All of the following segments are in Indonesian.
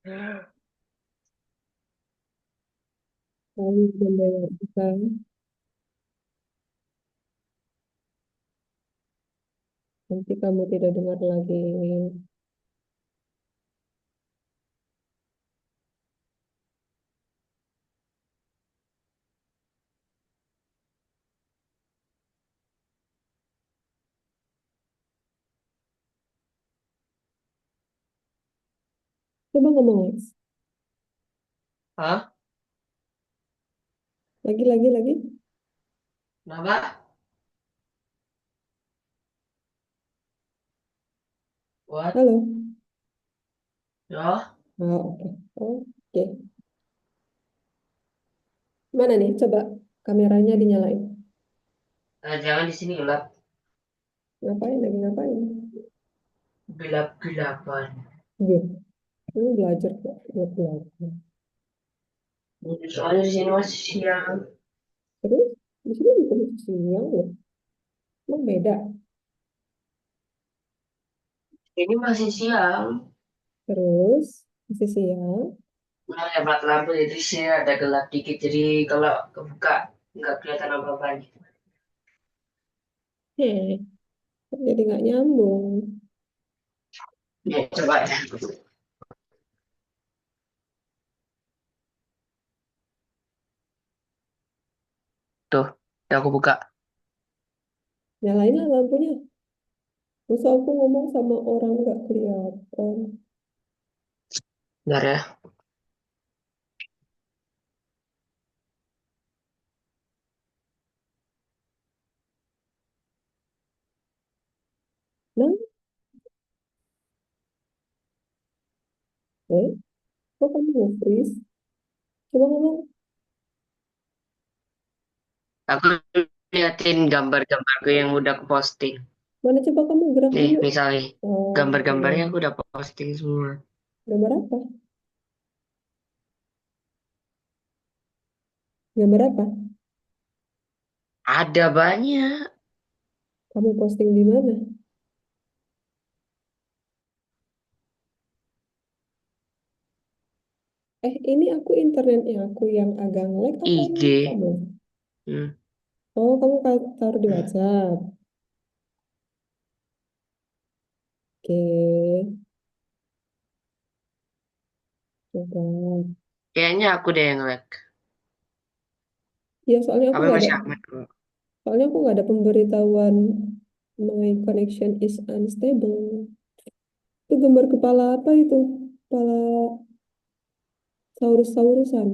Kamu membayar bukan? Nanti kamu tidak dengar lagi. Coba ngomong Lex. Hah? Lagi. Kenapa? What? Halo. Ya? Oh, oke. Oke. Mana nih? Coba kameranya dinyalain. Jangan di sini gelap. Ngapain lagi ngapain? Gelap-gelapan. Gue, lu belajar kok. Gue belajar. Soalnya di sini masih siang. Terus di sini juga masih siang loh. Emang beda. Ini masih siang. Terus masih siang. Nah, lewat lampu jadi sih ada gelap dikit. Jadi kalau kebuka nggak kelihatan apa-apanya. Heh, kok jadi nggak nyambung. Ya, coba ya. Tuh, udah aku buka. Nyalain lah lampunya. Masa aku ngomong sama orang nggak kelihatan. Bentar ya. Nah, eh, kok kamu nge-freeze? Coba ngomong. Aku liatin gambar-gambarku yang udah aku posting. Mana coba kamu gerak Nih, dulu. misalnya. Gambar-gambarnya Oh, aku udah posting semua. gambar apa? Gambar apa? Ada banyak. Kamu posting di mana? Ini aku internetnya aku yang agak nge-lag apa ini IG. kamu? Hmm. Oh, kamu taruh di WhatsApp. Oke, coba. Kayaknya aku deh yang like. Ya, soalnya aku Tapi nggak ada, masih aman kok. pemberitahuan my connection is unstable. Itu gambar kepala apa itu? Kepala saurus-saurusan.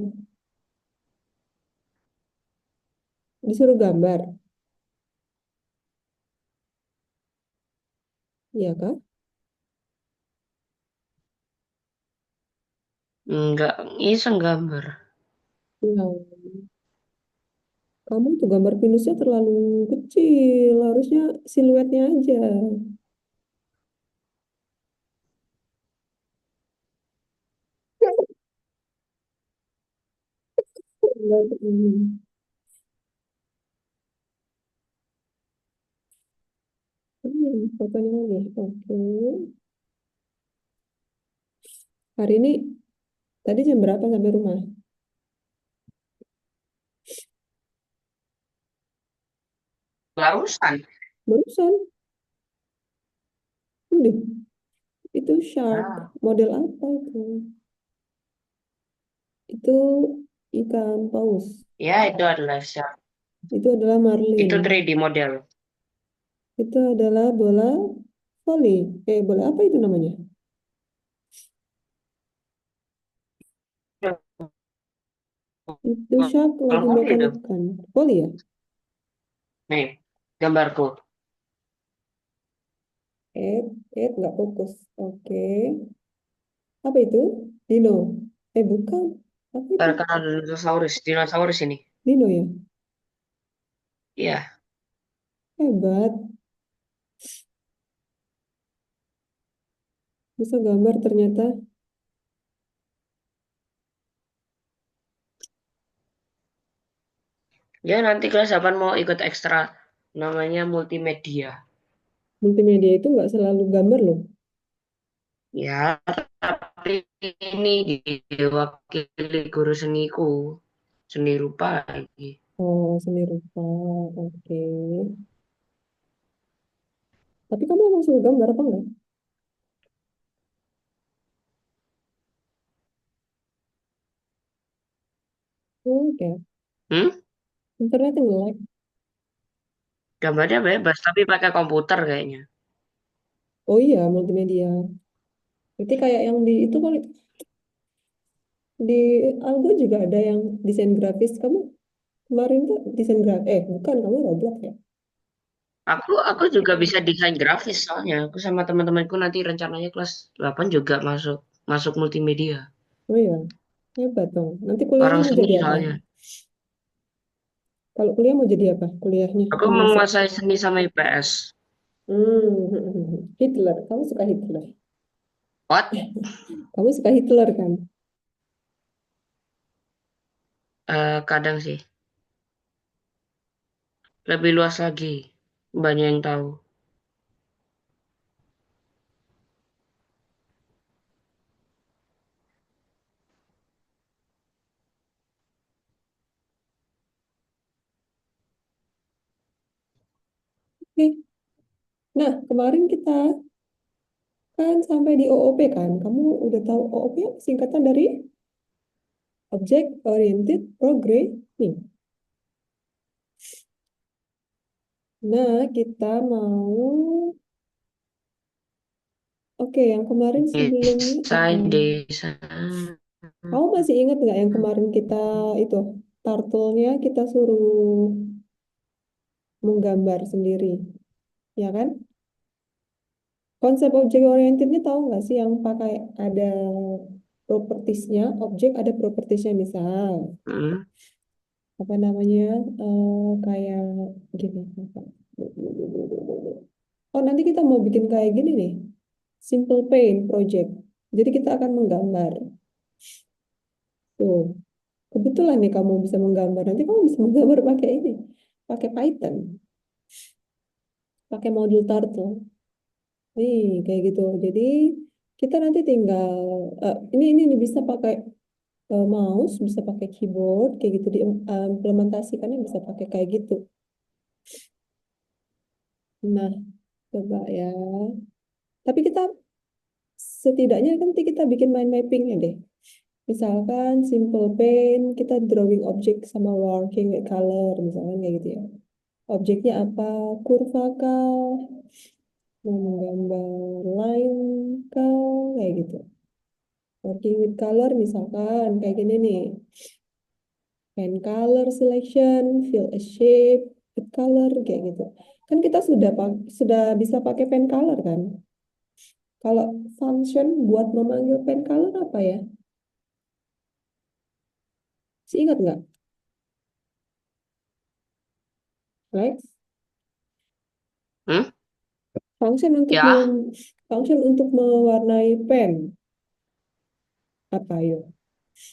Disuruh gambar. Iya kah? Enggak, iseng gambar. Ya, kamu tuh gambar pinusnya terlalu kecil. Harusnya siluetnya aja. Fotonya lagi. Oke. Hari ini tadi jam berapa sampai rumah? Barusan. Barusan. Udah. Itu shark. Ah, Model apa itu? Itu ikan paus. ya itu adalah shark. Itu adalah marlin. Itu 3D model. Itu adalah bola voli. Bola apa itu namanya? Itu shark lagi Kalau makan itu. ikan. Voli ya? Nih, gambarku. Eh, nggak fokus. Oke. Apa itu? Dino. Bukan. Apa itu? Terkenal dinosaurus. Dinosaurus ini. Dino ya? Iya. Hebat. Bisa gambar ternyata. Ya nanti kelas 8 mau ikut ekstra. Namanya multimedia. Multimedia itu nggak selalu gambar loh. Ya, tapi ini diwakili guru seniku, seni rupa lagi. Oh, seni rupa. Oke. Tapi kamu emang suka gambar apa enggak? Oke. Hmm? Internetnya nge-lag. Gambarnya bebas, tapi pakai komputer kayaknya. Oh iya, multimedia. Berarti kayak yang di itu kali, di Algo juga ada yang desain grafis. Kamu kemarin tuh desain grafis. Bukan, kamu Roblox ya? Aku juga bisa desain grafis soalnya. Aku sama teman-temanku nanti rencananya kelas 8 juga masuk masuk multimedia. Oh iya, hebat dong. Nanti kuliahnya Orang mau seni jadi apa? soalnya. Kalau kuliah mau jadi apa? Kuliahnya Aku mau masuk. menguasai seni sama IPS. Hitler. Kamu suka Hitler? What? Kamu suka Hitler kan? Kadang sih. Lebih luas lagi. Banyak yang tahu. Oke. Nah, kemarin kita kan sampai di OOP kan. Kamu udah tahu OOP apa? Singkatan dari Object Oriented Programming. Nah, kita mau, oke, yang kemarin sebelumnya apa? Desain, desain. Kamu masih ingat nggak yang kemarin kita itu, turtle-nya kita suruh menggambar sendiri, ya kan? Konsep object orientednya tahu nggak sih yang pakai ada propertiesnya, objek ada propertiesnya misal Hmm. apa namanya, kayak gini. Oh nanti kita mau bikin kayak gini nih, simple paint project. Jadi kita akan menggambar. Tuh, kebetulan nih kamu bisa menggambar. Nanti kamu bisa menggambar pakai ini, pakai Python, pakai modul Turtle. Nih, kayak gitu. Jadi kita nanti tinggal ini bisa pakai mouse, bisa pakai keyboard, kayak gitu diimplementasikannya bisa pakai kayak gitu. Nah, coba ya. Tapi kita setidaknya nanti kita bikin mind mappingnya deh. Misalkan simple paint, kita drawing objek sama working with color, misalkan kayak gitu ya. Objeknya apa? Kurva kah? Mau menggambar line kah? Kayak gitu. Working with color misalkan kayak gini nih. Pen color selection, fill a shape, with color kayak gitu. Kan kita sudah bisa pakai pen color kan? Kalau function buat memanggil pen color apa ya? Masih ingat nggak, Lex? Hmm? Function untuk Ya, function untuk mewarnai pen apa yo?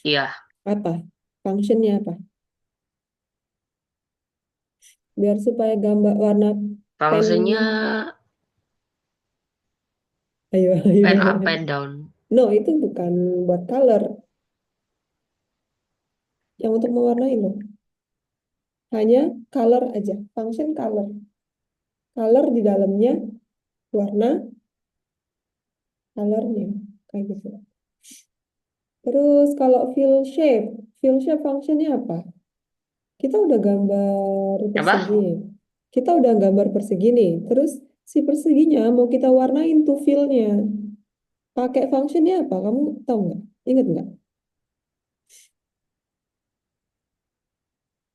iya. Apa? Functionnya apa? Biar supaya gambar warna pen, Fungsinya ayo ayo. pen up, pen down. No, itu bukan buat color, yang untuk mewarnai loh. Hanya color aja, function color. Color di dalamnya warna colornya kayak gitu. Terus kalau fill shape functionnya apa? Kita udah gambar persegi. Apa? Kita udah gambar persegi nih. Terus si perseginya mau kita warnain tuh fillnya. Pakai functionnya apa? Kamu tahu nggak? Ingat nggak?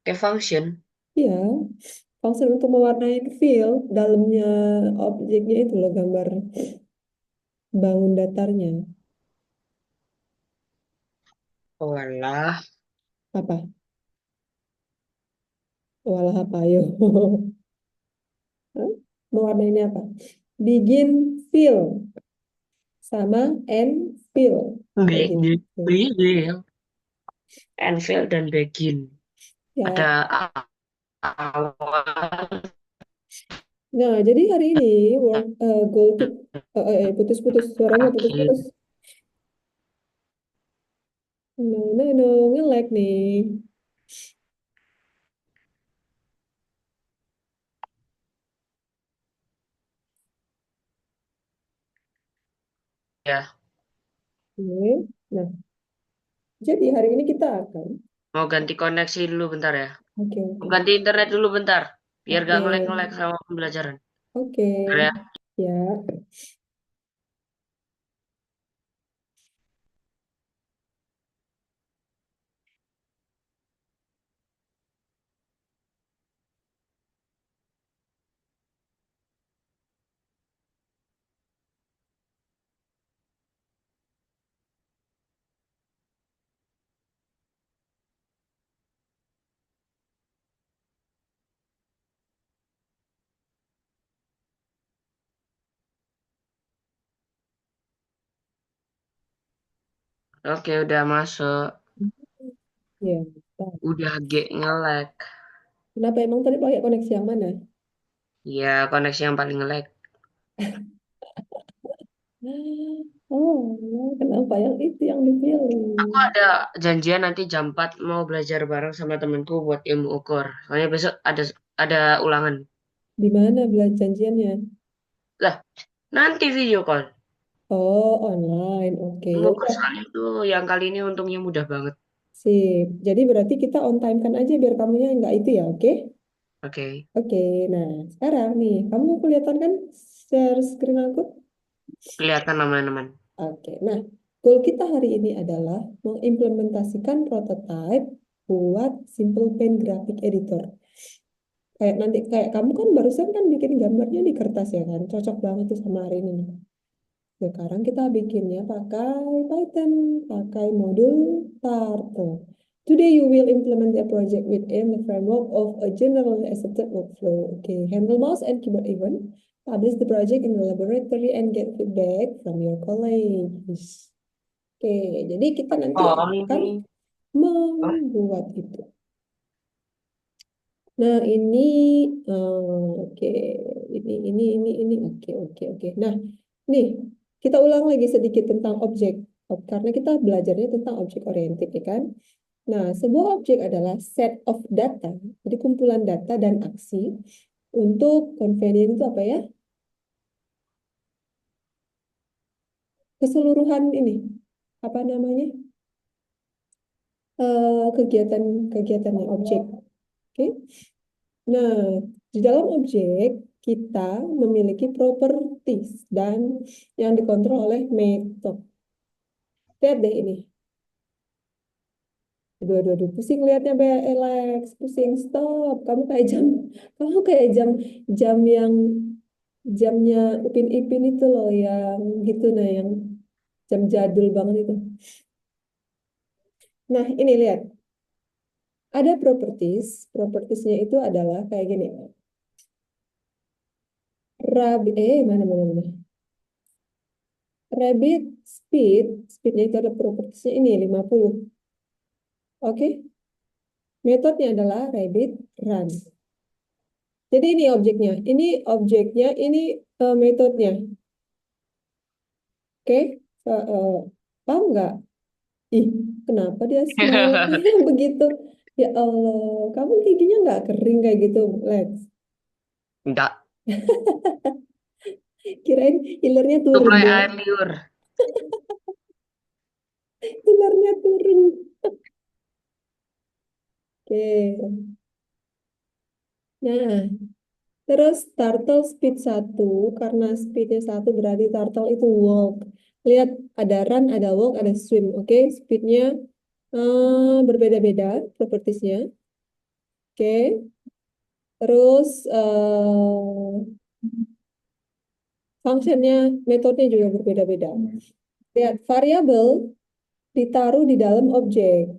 Kayak function. Iya, function untuk mewarnai fill dalamnya objeknya itu loh gambar bangun datarnya. Oh alah. Apa? Walah apa? Ayo. Hah? Mewarnainya apa? Begin fill sama end fill. Kayak Begin. gitu. Begin. Enfield dan begin. Ada Ya, awal, nah, jadi hari ini goal to putus-putus suaranya akhir. putus-putus. No, no, no, nge-lag nih. Ya, Oke. Nah, jadi hari ini kita akan, mau ganti koneksi dulu bentar ya. oke, Mau oke, ganti internet dulu bentar. Biar gak oke, nge-lag sama pembelajaran. oke, Bentar ya. ya, Oke, udah masuk. ya. Bentar. Udah nge-lag. Kenapa emang tadi pakai koneksi yang mana? Iya, koneksi yang paling nge-lag. Oh, kenapa yang itu yang Aku dipilih? ada janjian nanti jam 4 mau belajar bareng sama temenku buat ilmu ukur. Soalnya besok ada ulangan. Di mana belajar janjiannya? Lah, nanti video call. Oh, online. Oke, Ilmu ya ukur udah. soalnya tuh yang kali ini untungnya mudah banget. Sip. Jadi berarti kita on time kan aja biar kamunya nggak itu ya, oke? Oke, Oke, nah sekarang nih, kamu kelihatan kan share screen aku? kelihatan teman-teman. Oke, nah goal kita hari ini adalah mengimplementasikan prototype buat Simple Paint Graphic Editor. Kayak nanti, kayak kamu kan barusan kan bikin gambarnya di kertas ya kan? Cocok banget tuh sama hari ini. Sekarang kita bikinnya pakai Python, pakai modul Turtle. Today you will implement a project within the framework of a generally accepted workflow. Okay, handle mouse and keyboard even. Publish the project in the laboratory and get feedback from your colleagues. Oke, jadi kita nanti Oh, akan ini. Oh, membuat itu. Nah, ini oke, ini oke, oke, oke. Nah, nih kita ulang lagi sedikit tentang objek. Karena kita belajarnya tentang objek oriented, ya kan? Nah, sebuah objek adalah set of data, jadi kumpulan data dan aksi untuk convenient itu apa ya? Keseluruhan ini apa namanya? Kegiatannya objek. Oke. Nah, di dalam objek kita memiliki properties dan yang dikontrol oleh method. Lihat deh ini. Aduh, pusing lihatnya Alex, pusing stop. Kamu kayak jam yang jamnya Upin Ipin itu loh yang gitu nah yang jam jadul banget itu. Nah, ini lihat. Ada properties, propertiesnya itu adalah kayak gini. Mana. Rabbit speednya itu ada propertiesnya ini 50. Oke, metodenya adalah rabbit run. Jadi ini metodenya. Oke, Eh, eh, paham nggak? Ih, kenapa dia smile kayak begitu? Ya Allah, kamu giginya nggak kering kayak gitu, Lex? enggak. Kirain hilernya turun Suplai dia. air liur. Hilernya turun. Oke. Nah, terus turtle speed satu karena speednya satu berarti turtle itu walk. Lihat ada run, ada walk, ada swim. Oke, speednya berbeda-beda propertiesnya. Oke, terus functionnya, metodenya juga berbeda-beda. Lihat variabel ditaruh di dalam objek.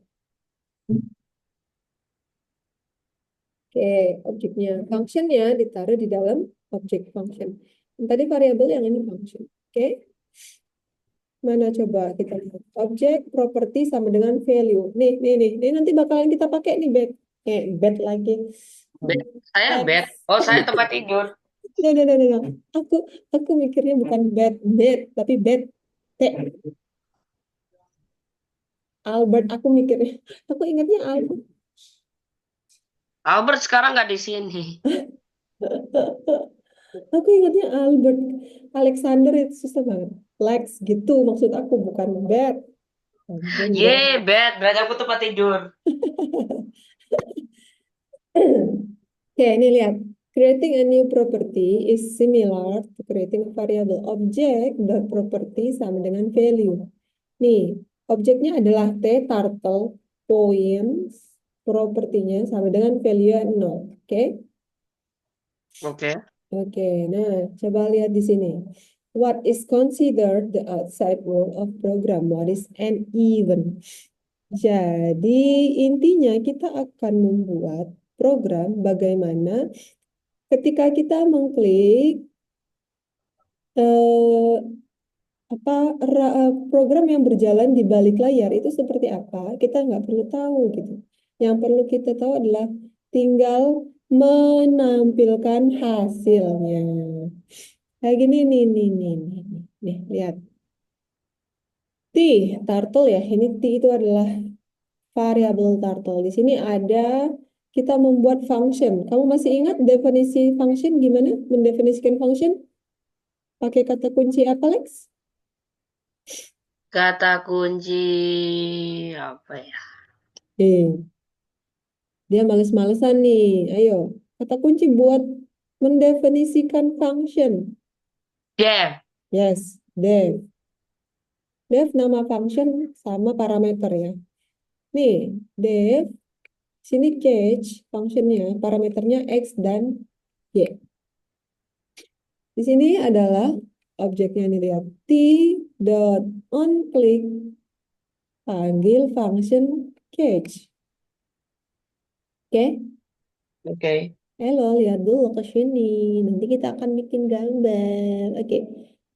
Oke, objeknya, functionnya ditaruh di dalam objek function. Yang tadi variabel, yang ini function. Oke. Mana coba kita lihat. Objek, properti sama dengan value. Nih. Nanti bakalan kita pakai nih bed lagi. Bed. Saya bed. Let's. Oh, saya tempat tidur. No. Aku aku mikirnya bukan bed, tapi bed. T. Albert, aku mikirnya, aku ingatnya Albert. Albert sekarang nggak di sini. Aku ingatnya Albert. Alexander itu susah banget. Lex gitu maksud aku, bukan Bert. Ampun Ye, deh. bed. Berarti aku tempat tidur. Oke, ini lihat. Creating a new property is similar to creating a variable object. The property sama dengan value. Nih, objeknya adalah T, turtle, points, propertinya sama dengan value 0. Oke? Oke. Oke, nah coba lihat di sini. What is considered the outside world of program? What is an event? Jadi intinya kita akan membuat program bagaimana ketika kita mengklik eh, apa program yang berjalan di balik layar itu seperti apa, kita nggak perlu tahu gitu. Yang perlu kita tahu adalah tinggal menampilkan hasilnya. Kayak gini nih, lihat. T, turtle ya. Ini T itu adalah variabel turtle. Di sini ada kita membuat function. Kamu masih ingat definisi function gimana? Mendefinisikan function pakai kata kunci apa, Lex? Kata kunci apa ya? Eh, dia males-malesan nih. Ayo, kata kunci buat mendefinisikan function. Def. Yes, def. Def nama function sama parameter ya. Nih, def, sini catch functionnya, parameternya x dan y. Di sini adalah objeknya nih, lihat. T dot on click panggil function catch. Oke? Oke. Halo, lihat dulu ke sini. Nanti kita akan bikin gambar. Oke.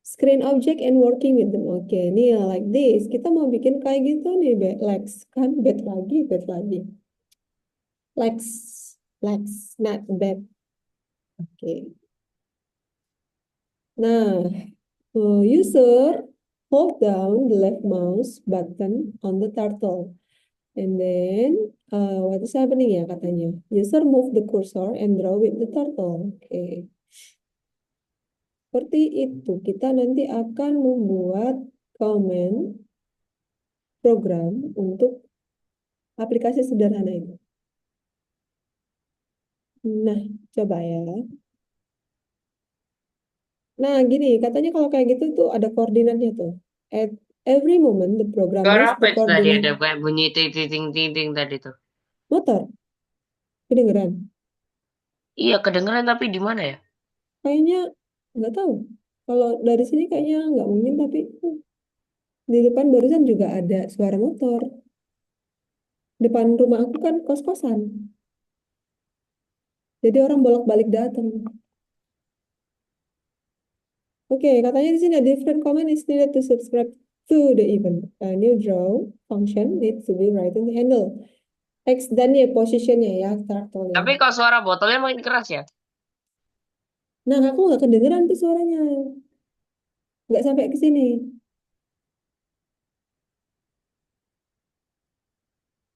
Screen object and working with them. Oke, nih like this. Kita mau bikin kayak gitu nih, Lex. Kan bed lagi, bed lagi. Lex, Lex, not bed. Oke. Nah, user hold down the left mouse button on the turtle. And then, what is happening ya katanya? User move the cursor and draw with the turtle. Oke. Seperti itu, kita nanti akan membuat komen program untuk aplikasi sederhana ini. Nah, coba ya. Nah, gini, katanya kalau kayak gitu tuh ada koordinatnya tuh. At every moment, the program Suara knows apa the itu tadi? coordinate Ada kayak bunyi ting ting ting ting ting tadi tuh. motor. Kedengeran? Iya, kedengeran tapi di mana ya? Kayaknya nggak tahu. Kalau dari sini kayaknya nggak mungkin, tapi di depan barusan juga ada suara motor. Depan rumah aku kan kos-kosan. Jadi orang bolak-balik datang. Oke, katanya di sini a different command is needed to subscribe to the event. A new draw function needs to be right in the handle. X dan Y positionnya ya, turtle-nya. Tapi kalau suara botolnya makin keras ya? Nah, aku nggak kedengeran tuh suaranya. Nggak sampai ke sini.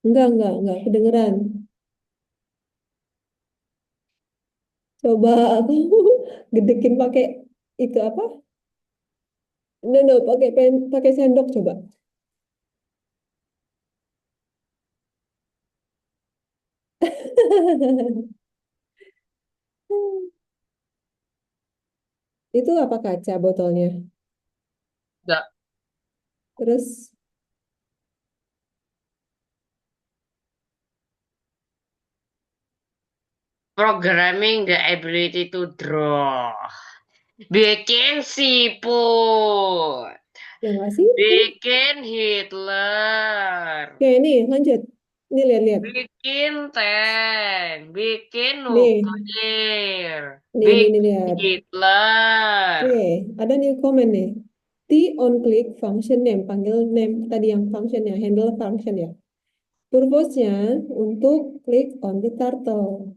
Nggak kedengeran. Coba aku gedekin pakai itu apa? No, pakai pakai sendok coba. Itu apa kaca botolnya? Enggak. Terus Programming the ability to draw. Bikin siput. yang nggak siput. Bikin Hitler. Oke, nih lanjut. Ini lihat-lihat. Bikin tank. Bikin Nih, nuklir. nih Bikin lihat. Hitler. Oke, ada new comment nih. T on click function name, panggil name tadi yang function ya, handle function ya. Purpose-nya untuk click on the turtle.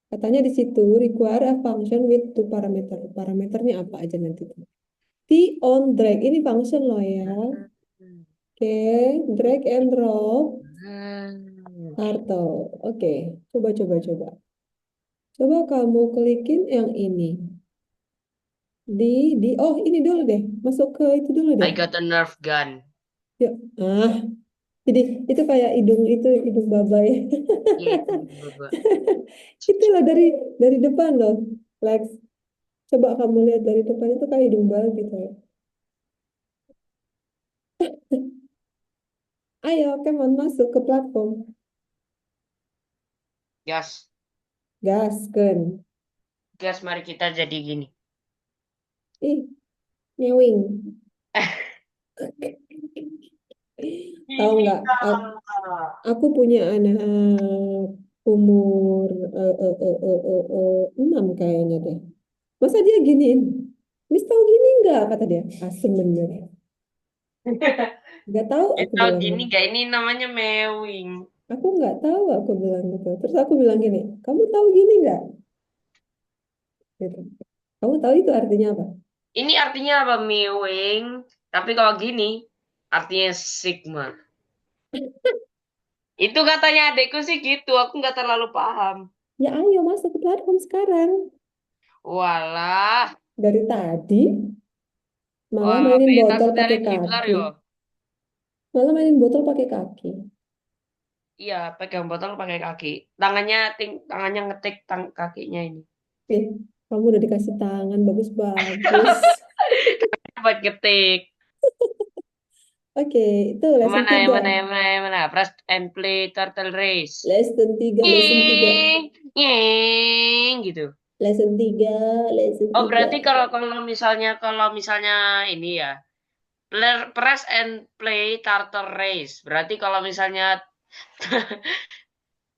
Katanya di situ require a function with two parameter. Parameternya apa aja nanti tuh. T on drag ini function loh ya. Oke, drag and drop Oke. turtle. Oke, coba. Coba kamu klikin yang ini. Oh ini dulu deh. Masuk ke itu dulu I deh. got a Nerf gun. Yuk. Ah, jadi itu kayak hidung babai. Iya itu Bapak. Itu loh dari depan loh. Lex, coba kamu lihat dari depan itu kayak hidung babi gitu. Ayo, come on masuk ke platform. Gas, Gasken. gas, mari kita jadi gini. Ih, nyewing. Tahu nggak? Aku punya anak umur 6 kayaknya deh. Masa dia giniin? Miss tahu gini nggak? Kata dia. Asem bener. Nggak tahu aku Tahu bilang. gini gak ini namanya mewing. Aku nggak tahu aku bilang gitu. Terus aku bilang gini, kamu tahu gini nggak? Gitu. Kamu tahu itu artinya apa? Ini artinya apa mewing? Tapi kalau gini artinya sigma. Itu katanya adekku sih gitu. Aku nggak terlalu paham. Ya ayo masuk ke platform sekarang. Walah, Dari tadi malah wah, mainin pentas botol pakai dari Hitler kaki. yo. Malah mainin botol pakai kaki. Iya, pegang botol pakai kaki. Tangannya ngetik kakinya ini. Eh, kamu udah dikasih tangan bagus-bagus. Buat ngetik. Oke, itu lesson Mana, yang 3. mana, yang mana, yang mana? Press and play turtle race. Lesson 3. Nyeng, nyeng, gitu. Lesson 3, lesson Oh, 3. berarti kalau misalnya ini ya, press and play turtle race. Berarti kalau misalnya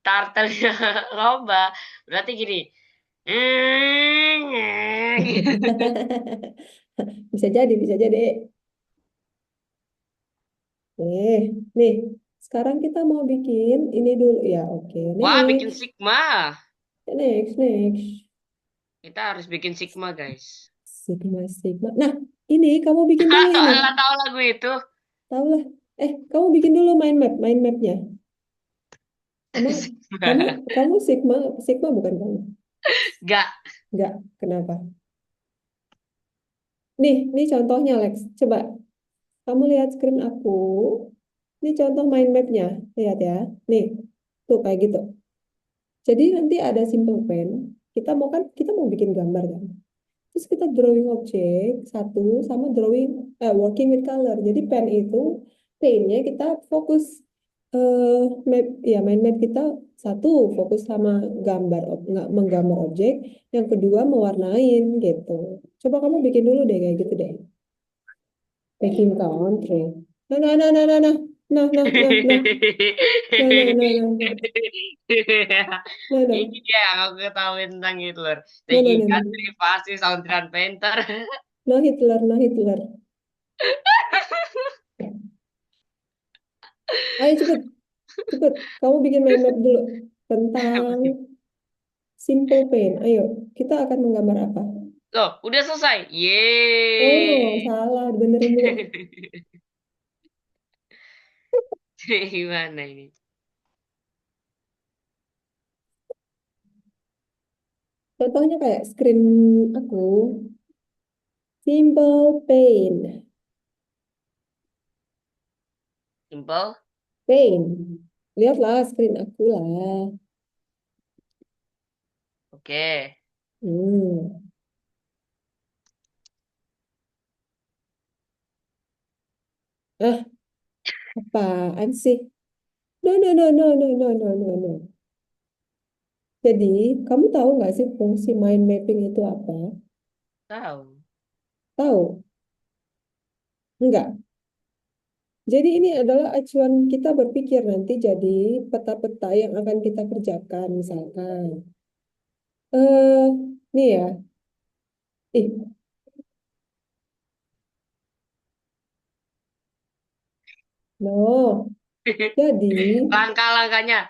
turtle-nya lomba, berarti gini. Nyeng, nyeng, gitu. Bisa jadi, bisa jadi. Nih, sekarang kita mau bikin ini dulu ya. Oke, Wah, bikin next. Sigma. Next. Kita harus bikin Sigma, guys. Sigma. Nah, ini kamu bikin dulu ini. Soalnya tahu lagu itu. Tahu lah. Kamu bikin dulu mind mapnya. Emang kamu Sigma. kamu Sigma Sigma bukan kamu? Gak. Enggak. Kenapa? Nih contohnya Lex. Coba kamu lihat screen aku. Ini contoh mind mapnya. Lihat ya. Nih, tuh kayak gitu. Jadi nanti ada simple pen. Kita mau bikin gambar kan. Terus kita drawing objek satu sama working with color. Jadi pen itu paintnya kita fokus map ya mind map kita satu fokus sama nggak menggambar objek, yang kedua mewarnain gitu. Coba kamu bikin dulu deh kayak gitu deh. Making country. Nah nah nah nah nah nah nah nah nah nah nah nah nah nah nah nah nah Ini dia yang aku ketahui tentang Hitler. nah nah Taking nah nah country, fasis, Austrian painter. no Hitler. Ayo cepet cepet kamu bikin mind map dulu tentang simple pain. Ayo, kita akan menggambar apa? Loh, udah selesai. Oh no, Yeay. salah, benerin dulu. Gimana ini? Contohnya kayak screen aku, simple pain, Simple? pain. Lihatlah screen aku lah. Oke. Hmm. Ah, apaan sih? No, no, no, no, no, no, no, no, no. Jadi, kamu tahu nggak sih fungsi mind mapping itu apa? Tahu. Tahu? Enggak. Jadi ini adalah acuan kita berpikir nanti jadi peta-peta yang akan kita kerjakan misalkan. Nih ya. Ih, no. Jadi, Langkah-langkahnya.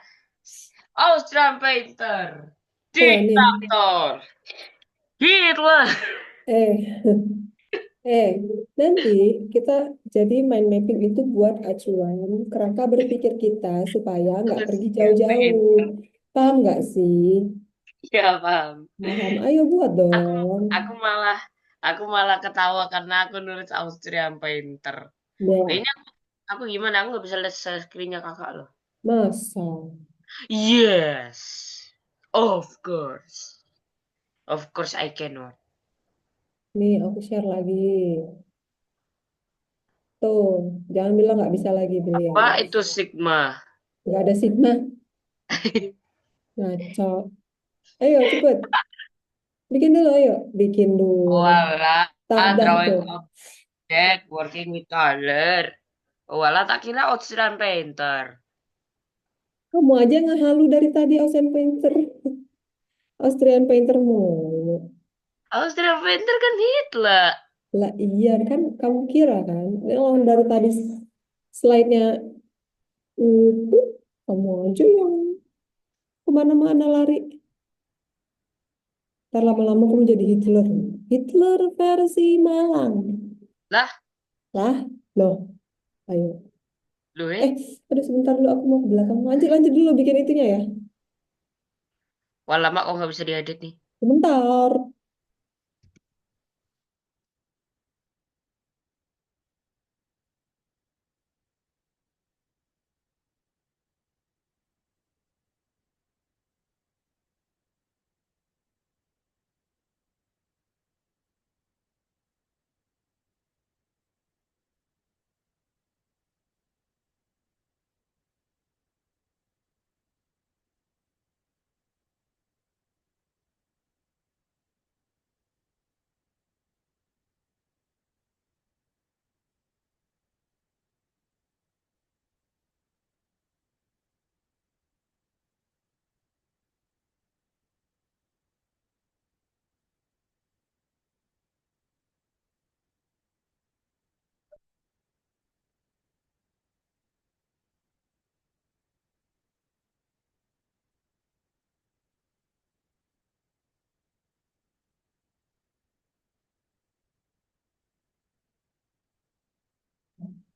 Austrian painter. coba nih. Diktator. Hitler. Eh, Eh, nanti kita jadi mind mapping itu buat acuan kerangka berpikir kita supaya nggak pergi jauh-jauh. Pinter. Paham nggak sih? Ya, paham. Paham. Ayo buat Aku dong. aku malah aku malah ketawa karena aku nulis Austrian Painter. Ya, Ini aku gimana? Aku nggak bisa lihat share screen-nya kakak loh. masa. Yes, of course, of course I cannot. Nih, aku share lagi. Tuh, jangan bilang nggak bisa lagi, Apa Bilias. itu Sigma? Nggak ada Sigma. Ngaco. Ayo, cepet. Bikin dulu, ayo. Bikin dulu. Walah, Tak dah drawing tuh. object, working with color. Walah, tak kira Austrian Painter. Kamu aja ngehalu dari tadi Austrian Painter. Austrian Painter mulu. Austrian Painter kan Hitler. Lah iya kan kamu kira kan. Orang dari tadi slide-nya itu kamu aja yang kemana-mana lari. Ntar lama-lama kamu jadi Hitler. Hitler versi Malang. Lah, Lah, loh, ayo. lu Eh, aduh sebentar dulu aku mau ke belakang. Lanjut, lanjut dulu bikin itunya ya. wah lama kok nggak bisa diedit nih. Sebentar.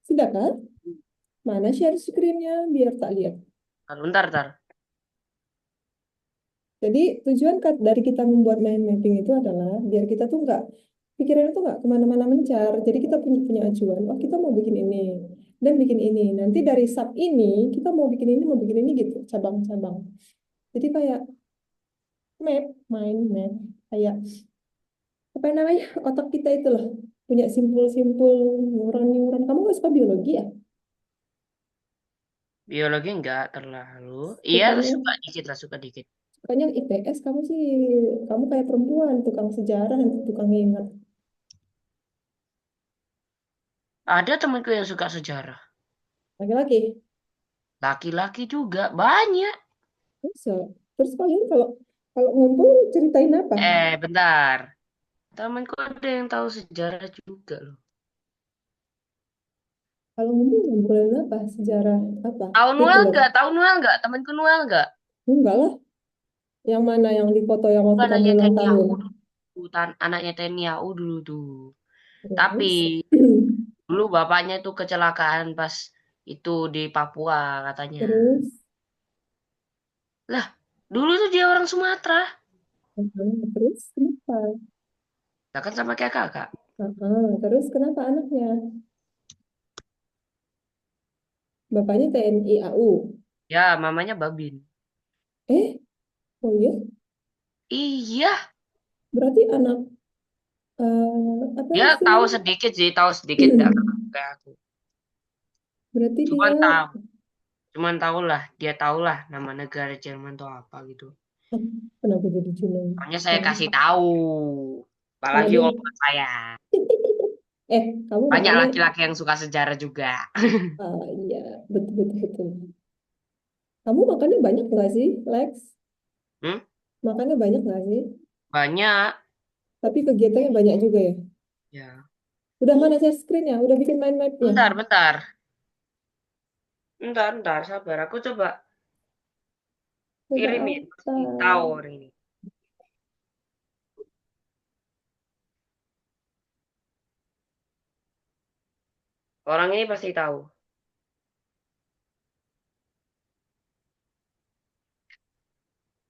Sudah kan? Mana share screen-nya biar tak lihat. Bentar, bentar. Jadi tujuan dari kita membuat mind mapping itu adalah biar kita tuh nggak pikiran itu nggak kemana-mana mencar. Jadi kita punya punya acuan. Oh kita mau bikin ini dan bikin ini. Nanti dari sub ini kita mau bikin ini mau bikin ini gitu cabang-cabang. Jadi kayak map mind map kayak apa namanya otak kita itu loh punya simpul-simpul neuron-neuron. Kamu nggak suka biologi ya? Biologi nggak terlalu. Iya, Sukanya suka dikit lah, suka dikit. sukanya IPS kamu sih kamu kayak perempuan tukang sejarah nanti tukang ingat Ada temanku yang suka sejarah. laki-laki. Laki-laki juga banyak. Bisa. Terus kalian kalau kalau ngumpul ceritain apa? Bentar. Temanku ada yang tahu sejarah juga loh. Kalau ngumpul ngobrolin apa? Sejarah apa? Tahu Noel Hitler. nggak? Tahu Noel nggak? Temanku Noel nggak? Enggak lah. Yang mana yang di foto yang waktu Bukan kamu anaknya ulang TNI tahun? AU dulu. Anaknya TNI AU dulu tuh. Tapi Terus. dulu bapaknya tuh kecelakaan pas itu di Papua katanya. Terus. Lah, dulu tuh dia orang Sumatera. Terus kenapa? Lah kan sama kayak kakak. Terus kenapa anaknya? Bapaknya TNI AU. Ya, mamanya Babin. Eh, oh iya? Iya, Berarti anak apa dia tahu istilahnya? sedikit sih, tahu sedikit nggak kayak aku. Berarti dia Cuman tahu, cuman tahu lah, dia tahu lah nama negara Jerman tuh apa gitu. ah, kenapa jadi Junai? Makanya saya Nah, kasih tahu. karena Apalagi dia kalau buat saya. kamu Banyak makannya laki-laki yang suka sejarah juga. iya betul betul betul. Kamu makannya banyak nggak sih, Lex? Hmm? Makannya banyak nggak sih? Banyak. Tapi kegiatannya banyak juga ya. Ya. Udah mana share screen-nya? Udah bikin mind map-nya? Bentar, bentar. Bentar, bentar, sabar. Aku coba Udah kirimin. Pasti apa? tahu orang ini. Orang ini pasti tahu.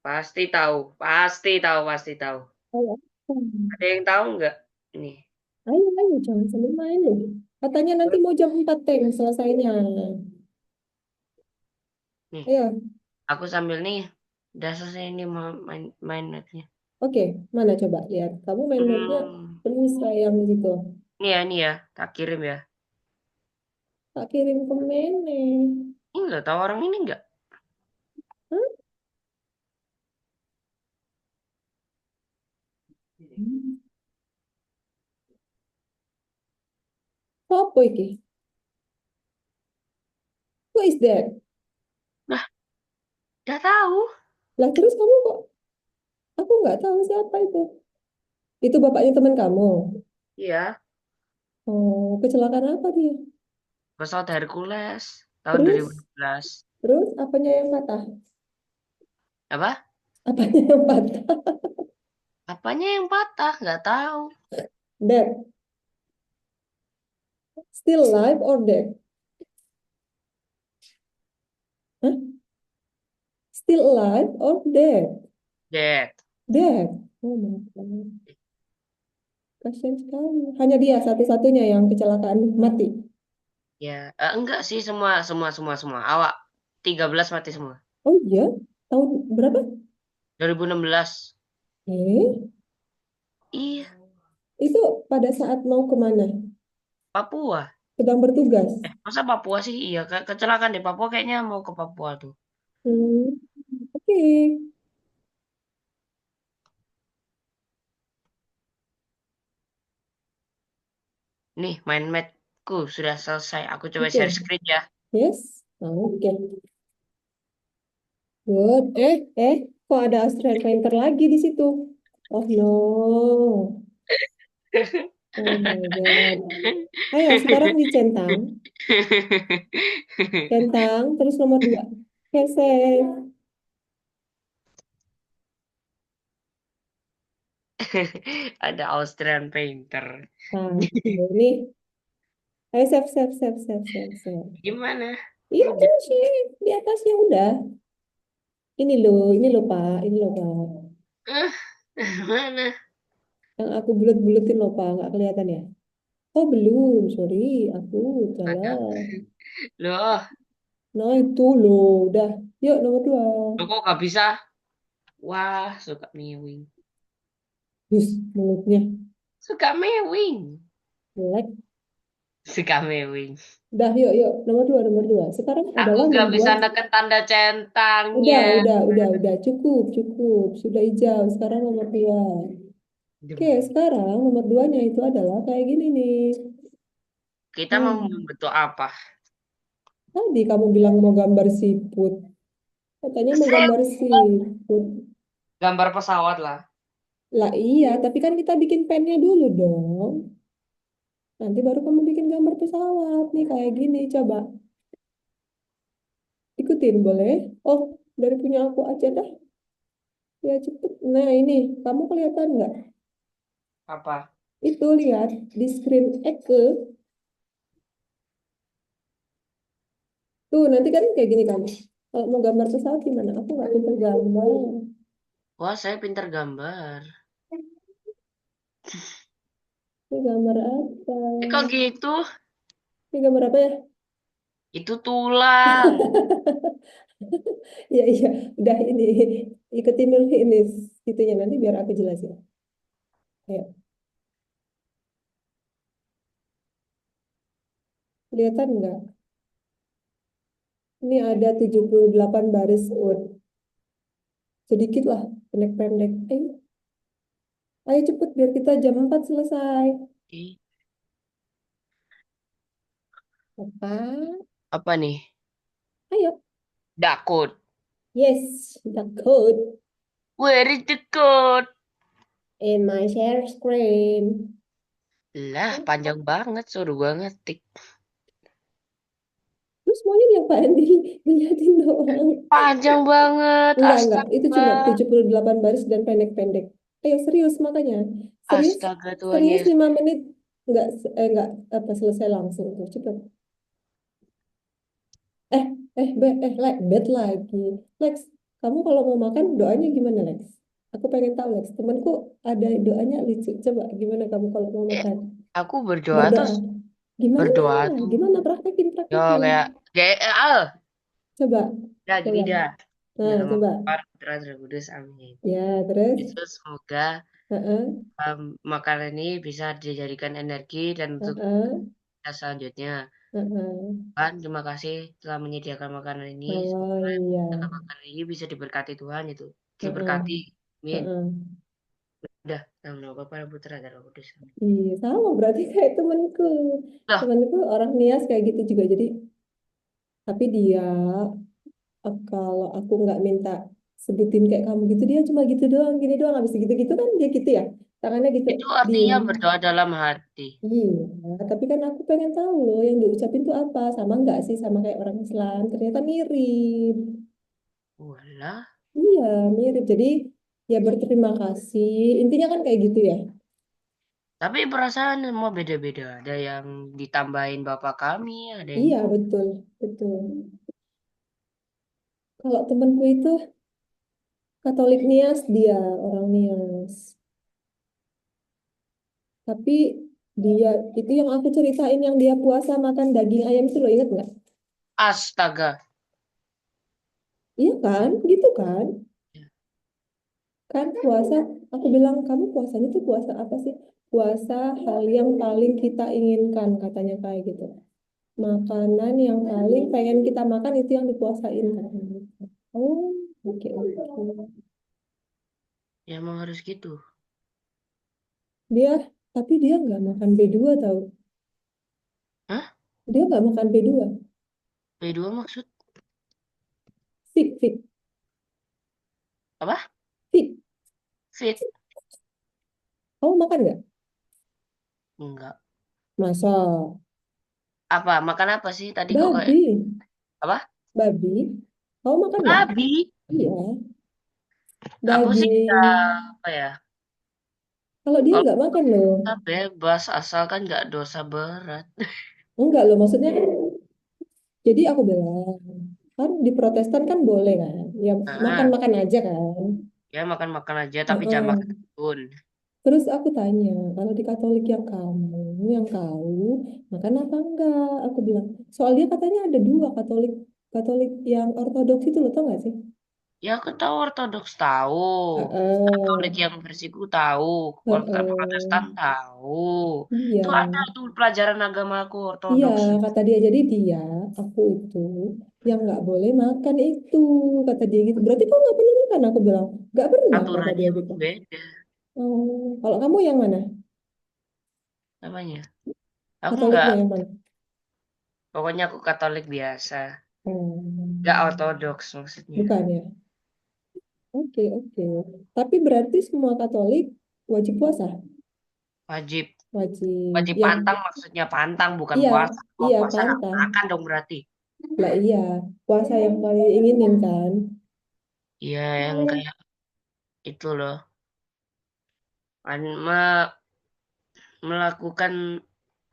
Pasti tahu. Pasti tahu, pasti tahu. Ayo, Ada yang tahu nggak? Nih, ayo, jangan sambil main loh. Katanya nanti mau jam 4 Teng selesainya. nih. Ayo, Aku sambil nih. Udah selesai nih main main netnya. oke, mana coba lihat. Kamu main mapnya Hmm, penuh sayang gitu. nih ya, tak kirim ya. Tak kirim ke mana? Ini nggak tahu orang ini nggak? Hah? Apa iki? Who is that? Nah, udah tahu. Lah terus kamu kok? Aku nggak tahu siapa itu. Itu bapaknya teman kamu. Iya, Oh, kecelakaan apa dia? pesawat Hercules tahun Terus, 2012. terus apanya yang patah? Apa? Apanya yang patah? Apanya yang patah? Nggak tahu. Dead. Still alive or dead? Hah? Still alive or dead? Dead. Dead. Oh my God. Kasian sekali. Hanya dia satu-satunya yang kecelakaan mati. Ya, enggak sih semua. Awak 13 mati semua. Oh iya? Tahun berapa? 2016. Eh, Iya, itu pada saat mau kemana? Papua. Sedang bertugas. Masa Papua sih? Iya, kecelakaan di Papua kayaknya mau ke Papua tuh. Hmm, oke. Nih, main matku sudah selesai. Aku coba Oke. share screen ya. Yes. Oke. Good. Kok ada Australian Painter lagi di situ? Oh no. Oh my God. Ayo, sekarang dicentang. Centang, terus nomor 2. Save. Ada Austrian Painter. Nah, ini. Ayo, save. Gimana? Iya, tuh sih. Di atasnya udah. Ini loh, Pak. Ini loh, Pak. Eh, mana? Yang aku bulet-buletin loh, Pak. Nggak kelihatan ya? Oh, belum. Sorry, aku Ada. salah. Loh, Nah, itu loh. Udah. Yuk, nomor 2. loh kok gak bisa? Wah, suka mewing. Bus, mulutnya. Suka mewing. Jelek. Suka mewing. Udah, yuk. Nomor 2. Sekarang Aku adalah gak bisa membuat. neken tanda centangnya. Udah. Cukup. Sudah hijau. Sekarang nomor 2. Oke, Dem. sekarang nomor 2-nya itu adalah kayak gini nih. Kita mau Hmm. membentuk apa? Tadi kamu bilang mau gambar siput. Katanya mau gambar Sip. siput. Gambar pesawat lah. Lah iya, tapi kan kita bikin pennya dulu dong. Nanti baru kamu bikin gambar pesawat. Nih kayak gini, coba. Ikutin boleh? Oh, dari punya aku aja dah. Ya cepet. Nah ini, kamu kelihatan nggak? Apa? Itu lihat di screen Eke. Tuh, nanti kan kayak gini kamu. Kalau mau gambar pesawat gimana? Aku nggak bisa gambar. Wah, saya pintar gambar. Ini gambar apa? Kok gitu? Ini gambar apa ya? Itu tulang. Iya, udah ini. Ikutin dulu ini itunya nanti biar aku jelasin. Ayo, kelihatan nggak? Ini ada 78 baris wood. Sedikit lah, pendek-pendek. Ayo cepet biar kita jam 4 selesai. Ih, Apa? apa nih? Ayo. Dakut. Yes, the code Where is the code? in my share screen. Lah, panjang banget. Suruh gua ngetik. Terus semuanya diapain? Dilihatin doang. Panjang banget. Enggak. Itu Astaga. cuma 78 baris dan pendek-pendek. Ayo serius makanya. Serius, Astaga Tuhan serius Yesus. 5 menit. nggak apa selesai langsung tuh. Cepet. Eh, bed lagi. Lex, kamu kalau mau makan doanya gimana, Lex? Aku pengen tahu, Lex. Temanku ada doanya lucu. Coba gimana kamu kalau mau Eh, makan? aku berdoa tuh, Berdoa. Gimana? berdoa tuh, Gimana? Praktekin, yo praktekin. kayak Coba, ya gini coba. dah. Nah, Dalam nama coba. Bapa, Putra, dan Roh Kudus, amin. Ya, terus. Itu semoga Heeh, makanan ini bisa dijadikan energi dan untuk heeh, kita selanjutnya. heeh. Tuhan, terima kasih telah menyediakan makanan ini. Oh Semoga iya. makanan ini bisa diberkati Tuhan itu. Heeh, Diberkati. Amin. heeh. Udah, dalam nama Bapa dan Putra dan Roh Kudus. Amin. Iya, sama berarti kayak temanku. Loh, Temanku orang Nias kayak gitu juga. Jadi, tapi dia kalau aku nggak minta sebutin kayak kamu gitu, dia cuma gitu doang, gini doang. Habis gitu-gitu kan dia gitu ya. Tangannya gitu, itu diem. artinya berdoa dalam hati. Iya, tapi kan aku pengen tahu loh yang diucapin tuh apa. Sama nggak sih sama kayak orang Islam? Ternyata mirip. Walah. Iya, mirip. Jadi ya berterima kasih. Intinya kan kayak gitu ya. Tapi perasaan semua beda-beda. Ada yang ditambahin Bapak kami, ada yang Iya, betul, betul. Kalau temanku itu Katolik Nias, dia orang Nias. Tapi dia itu yang aku ceritain yang dia puasa makan daging ayam itu lo inget nggak? astaga. Iya kan, gitu kan? Kan puasa, aku bilang kamu puasanya tuh puasa apa sih? Puasa hal yang paling kita inginkan katanya kayak gitu. Makanan yang paling pengen kita makan itu yang dipuasain katanya gitu. Oh, oke oke. Ya emang harus gitu. Dia, tapi dia nggak makan B2 tau. Hah? Dia nggak makan B2. B2 maksud Fit, fit, apa? fit. Fit? Kamu makan nggak? Enggak. Masa? Apa? Makan apa sih? Tadi kok kayak Babi, apa? babi. Kamu makan nggak? Babi. Iya, Aku sih daging. nggak apa ya? Kalau dia Kalau nggak makan loh. kita bebas asalkan nggak dosa berat. Enggak loh, maksudnya jadi aku bilang, kan di Protestan kan boleh kan? Ya Nah, makan-makan aja kan? ya makan-makan aja tapi jangan Heeh. makan pun. Terus aku tanya, kalau di Katolik yang kamu, yang kau, makan apa enggak? Aku bilang, soalnya katanya ada dua Katolik, Katolik yang Ortodoks itu lo tau gak sih? Ya aku tahu Ortodoks tahu. Heeh, Katolik yang versiku tahu. Kalau Protestan heeh. tahu. Iya, Itu ada tuh pelajaran agamaku iya, Ortodoks. kata dia. Jadi dia, aku itu, yang nggak boleh makan itu, kata dia gitu. Berarti kau nggak pernah makan? Aku bilang, nggak pernah, kata Aturannya dia emang gitu. beda Oh, kalau kamu yang mana? namanya. Aku nggak, Katoliknya yang mana? pokoknya aku Katolik biasa. Nggak Hmm, Ortodoks maksudnya. bukan ya? Oke, oke. Tapi berarti semua Katolik wajib puasa? Wajib. Wajib. Wajib Yang, pantang maksudnya pantang bukan iya, puasa. Kalau iya puasa nggak pantang. makan dong berarti. Lah iya, puasa yang paling inginin kan? Iya yang kayak itu loh. Melakukan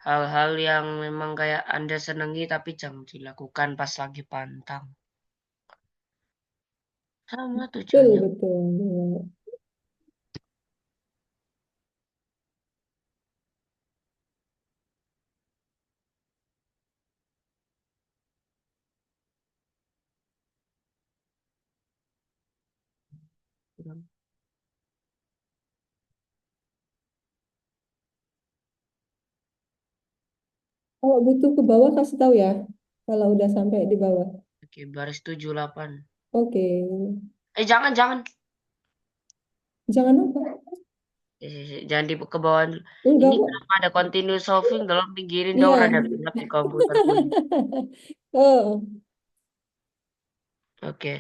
hal-hal yang memang kayak Anda senangi tapi jangan dilakukan pas lagi pantang. Sama Betul, tujuannya. betul. Kalau butuh ke bawah kasih tahu ya. Kalau udah sampai di bawah. Oke, baris 78. Oke. Jangan, jangan. Jangan apa? Jangan di ke bawah dulu. Enggak Ini kok. kenapa ada continue solving dalam pinggirin dong Iya. rada gelap di komputerku nih. Oh. Oke.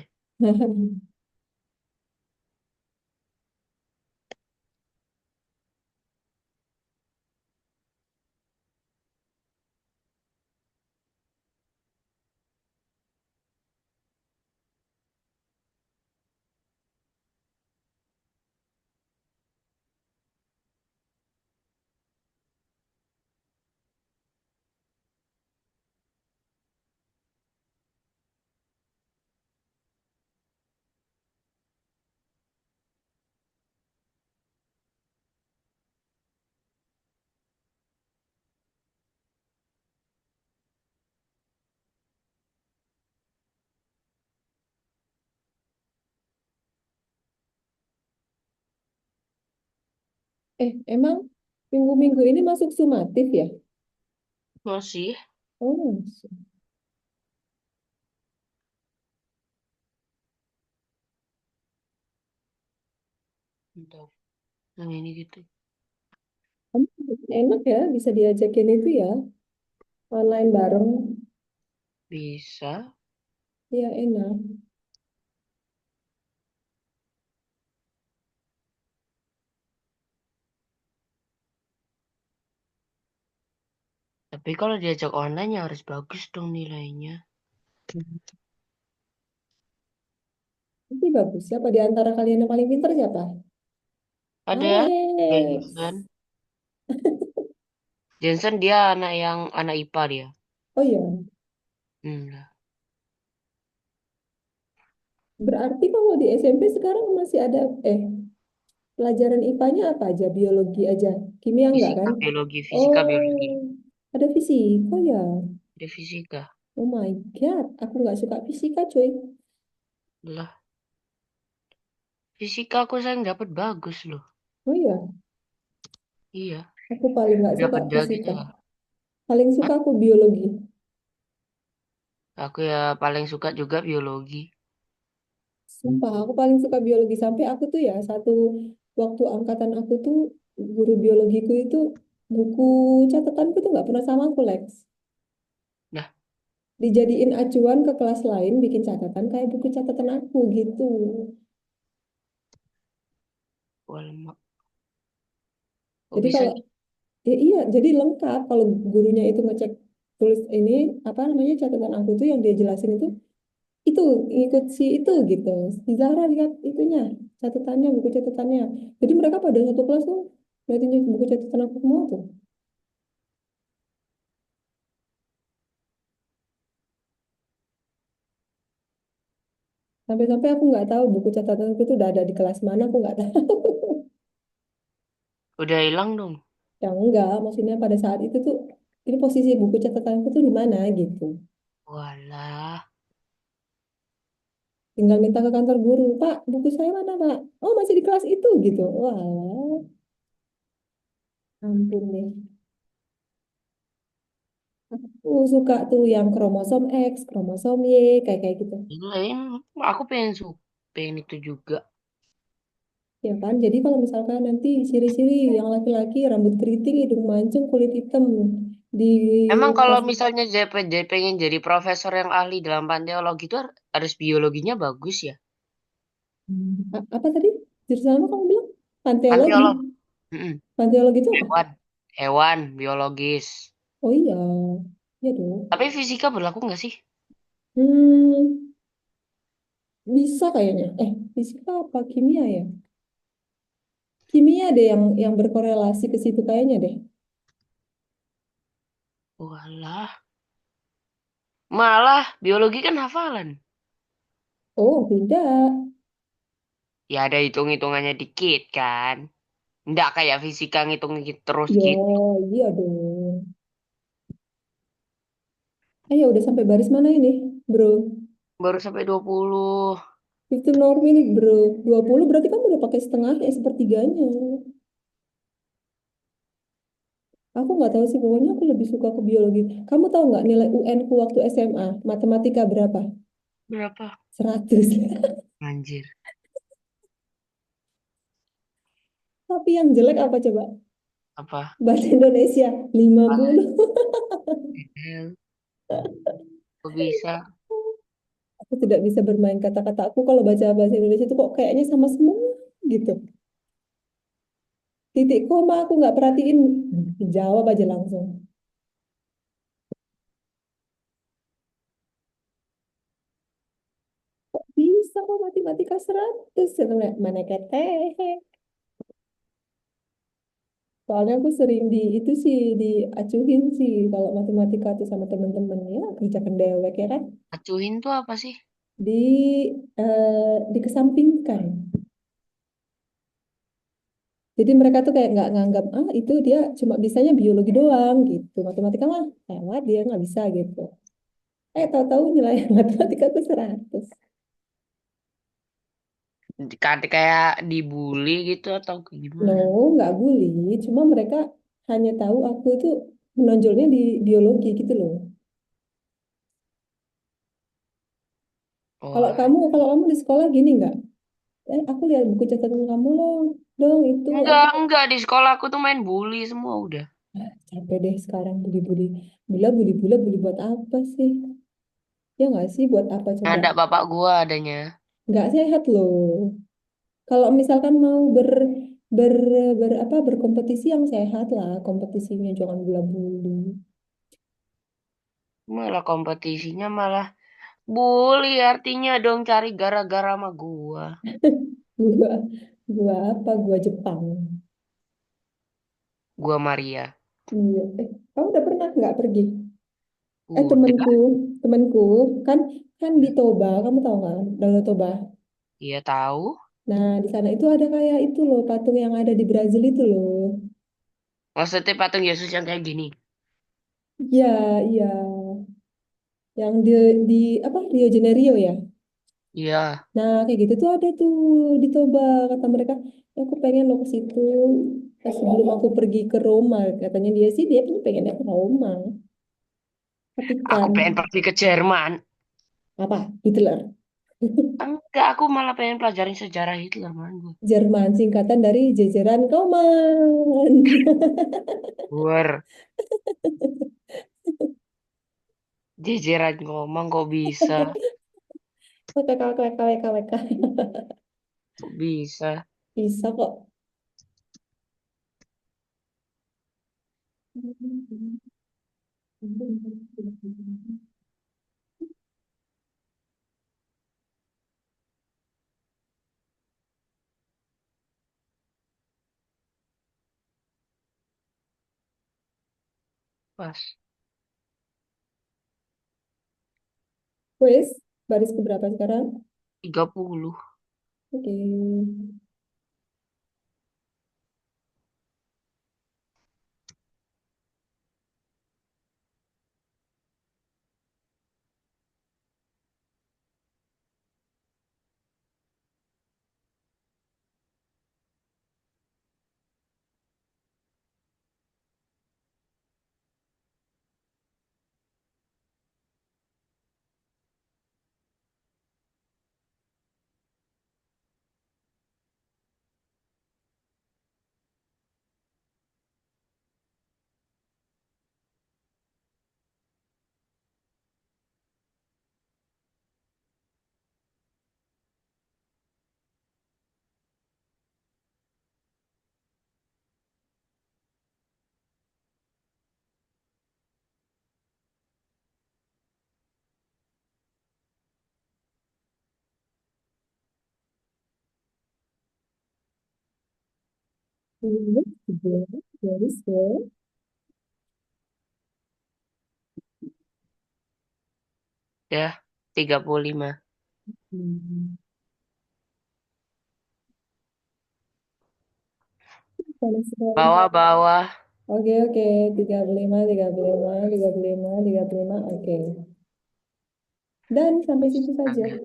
Emang minggu-minggu ini masuk sumatif ya? Masih. Oh, masuk. Bentar. Yang ini gitu. Enak ya, bisa diajakin itu ya, online bareng. Bisa. Ya enak. Tapi kalau diajak online ya harus bagus dong nilainya. Tapi bagus. Siapa di antara kalian yang paling pintar siapa? Ada Alex. Jensen. Jensen dia anak IPA dia. Oh iya, Lah. berarti kalau di SMP sekarang masih ada pelajaran IPA-nya apa aja? Biologi aja. Kimia enggak kan? Fisika, biologi, fisika, biologi. Oh, ada fisika ya. Ada fisika. Oh my God, aku nggak suka fisika cuy. Lah, fisika aku sayang dapat bagus loh. Oh iya, Iya, aku paling nggak udah suka beda gitu fisika. lah. Paling Hah? suka aku biologi. Aku ya paling suka juga biologi. Sumpah, aku paling suka biologi. Sampai aku tuh ya, satu waktu angkatan aku tuh, guru biologiku itu, buku catatanku tuh nggak pernah sama aku, Lex. Nah, Dijadiin acuan ke kelas lain, bikin catatan kayak buku catatan aku gitu. alamak. Kok Jadi bisa kalau, gitu? ya iya, jadi lengkap. Kalau gurunya itu ngecek tulis ini, apa namanya, catatan aku tuh yang dia jelasin itu ikut si itu gitu. Si Zahra lihat itunya, catatannya, buku catatannya. Jadi mereka pada satu kelas tuh ngeliatin buku catatan aku semua tuh. Sampai-sampai aku nggak tahu buku catatanku itu udah ada di kelas mana, aku nggak tahu. Udah hilang dong. Yang enggak, maksudnya pada saat itu tuh, ini posisi buku catatanku tuh di mana gitu. Walah, Tinggal minta ke kantor guru, Pak, buku saya mana, Pak? Oh, masih di kelas itu gitu. Wah, ampun deh. Aku suka tuh yang kromosom X, kromosom Y, kayak kayak gitu. gila ya. Aku pengen itu juga. Ya kan? Jadi kalau misalkan nanti ciri-ciri yang laki-laki rambut keriting, hidung mancung, kulit hitam di Emang kalau pas misalnya pengen jadi profesor yang ahli dalam panteologi itu harus biologinya bagus ya? Apa tadi? Jurusan apa kamu bilang? Panteologi. Panteolog. Mm-mm. Panteologi itu apa? Hewan. Hewan, biologis. Oh iya, iya dong. Tapi fisika berlaku nggak sih? Hmm, bisa kayaknya. Fisika apa kimia ya? Kimia deh yang berkorelasi ke situ kayaknya deh. Walah. Malah biologi kan hafalan. Oh, tidak. Ya ada hitung-hitungannya dikit kan. Nggak kayak fisika ngitung terus Yo, gitu. iya dong. Ya udah sampai baris mana ini, bro? Baru sampai 20. 15 more minute, bro. 20 berarti kamu udah pakai setengahnya, sepertiganya. Aku nggak tahu sih, pokoknya aku lebih suka ke biologi. Kamu tahu nggak nilai UN ku waktu SMA? Matematika berapa? Berapa? 100. Anjir. Tapi yang jelek apa coba? Apa? Bahasa Indonesia, Ah, 50. hell. Kok bisa? Aku tidak bisa bermain kata-kata. Aku kalau baca bahasa Indonesia itu kok kayaknya sama semua gitu. Titik koma aku nggak perhatiin. Jawab aja langsung. Kok bisa kok matematika 100? Mana keteh. Soalnya aku sering itu sih diacuhin sih kalau matematika tuh sama temen-temen ya kerjakan dewek ya kan Acuhin tuh apa sih? di dikesampingkan. Jadi mereka tuh kayak nggak nganggap itu dia cuma bisanya biologi doang gitu. Matematika mah lewat dia nggak bisa gitu. Tahu-tahu nilai matematika tuh 100. Kayak dibully gitu atau kayak No, gimana? nggak bully, cuma mereka hanya tahu aku itu menonjolnya di biologi gitu loh. Oh, Kalau kamu di sekolah gini nggak? Aku lihat buku catatan kamu loh, dong itu apa? enggak di sekolah aku tuh main bully semua udah. Capek deh sekarang bully-bully. Bula bully buat apa sih? Ya nggak sih, buat apa coba? Ada bapak gua adanya. Nggak sehat loh. Kalau misalkan mau ber, apa berkompetisi yang sehat lah, kompetisinya jangan bula-buli. Malah kompetisinya malah bully artinya dong cari gara-gara sama gua. Gua, gua apa? Gua Jepang. Gua Maria. Iya. Kamu udah pernah nggak pergi? Udah, Temanku, kan kan di Toba, kamu tahu kan? Danau Toba. iya tahu. Nah, di sana itu ada kayak itu loh, patung yang ada di Brazil itu loh. Maksudnya patung Yesus yang kayak gini. Iya, iya. Yang di apa Rio de Janeiro ya? Iya. Nah, kayak gitu tuh ada tuh di Toba, kata mereka. Aku pengen lo ke situ. Sebelum aku pergi ke Roma, katanya dia sih dia pengennya ke Roma. Tapi Aku kan pengen pergi ke Jerman. apa? Hitler. Enggak, aku malah pengen pelajarin sejarah Hitler man gua. Jerman singkatan dari jajaran Kauman. War, jejeran ngomong kok bisa. WKWK. Kok bisa. Bisa kok. Pas. Wes, baris keberapa sekarang? 30. Oke. Baris ke Ya, 35. hmm, panas sekali. Bawah-bawah. Oke, oke. 35, 35, 35, 35. Oke. Dan sampai situ saja. Astaga.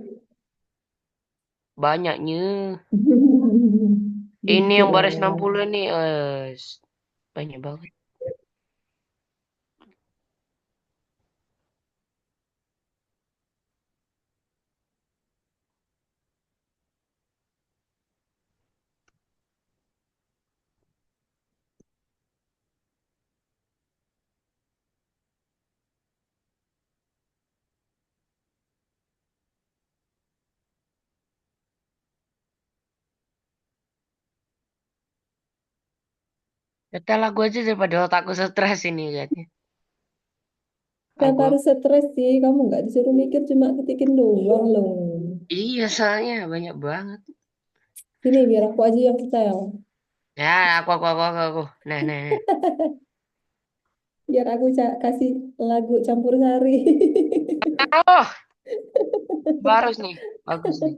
Banyaknya. Ini Dikit yang lah baris ya. 60 nih. Banyak banget. Kata lagu aja daripada otakku stres ini katanya. Kenapa Aku. harus stres sih? Kamu nggak disuruh mikir, cuma ketikin doang loh. Iya, soalnya banyak banget. Sini, biar aku aja yang style. Ya, aku. Nah, nah, nah. Biar aku kasih lagu campur sari. Oh, bagus nih. Bagus nih.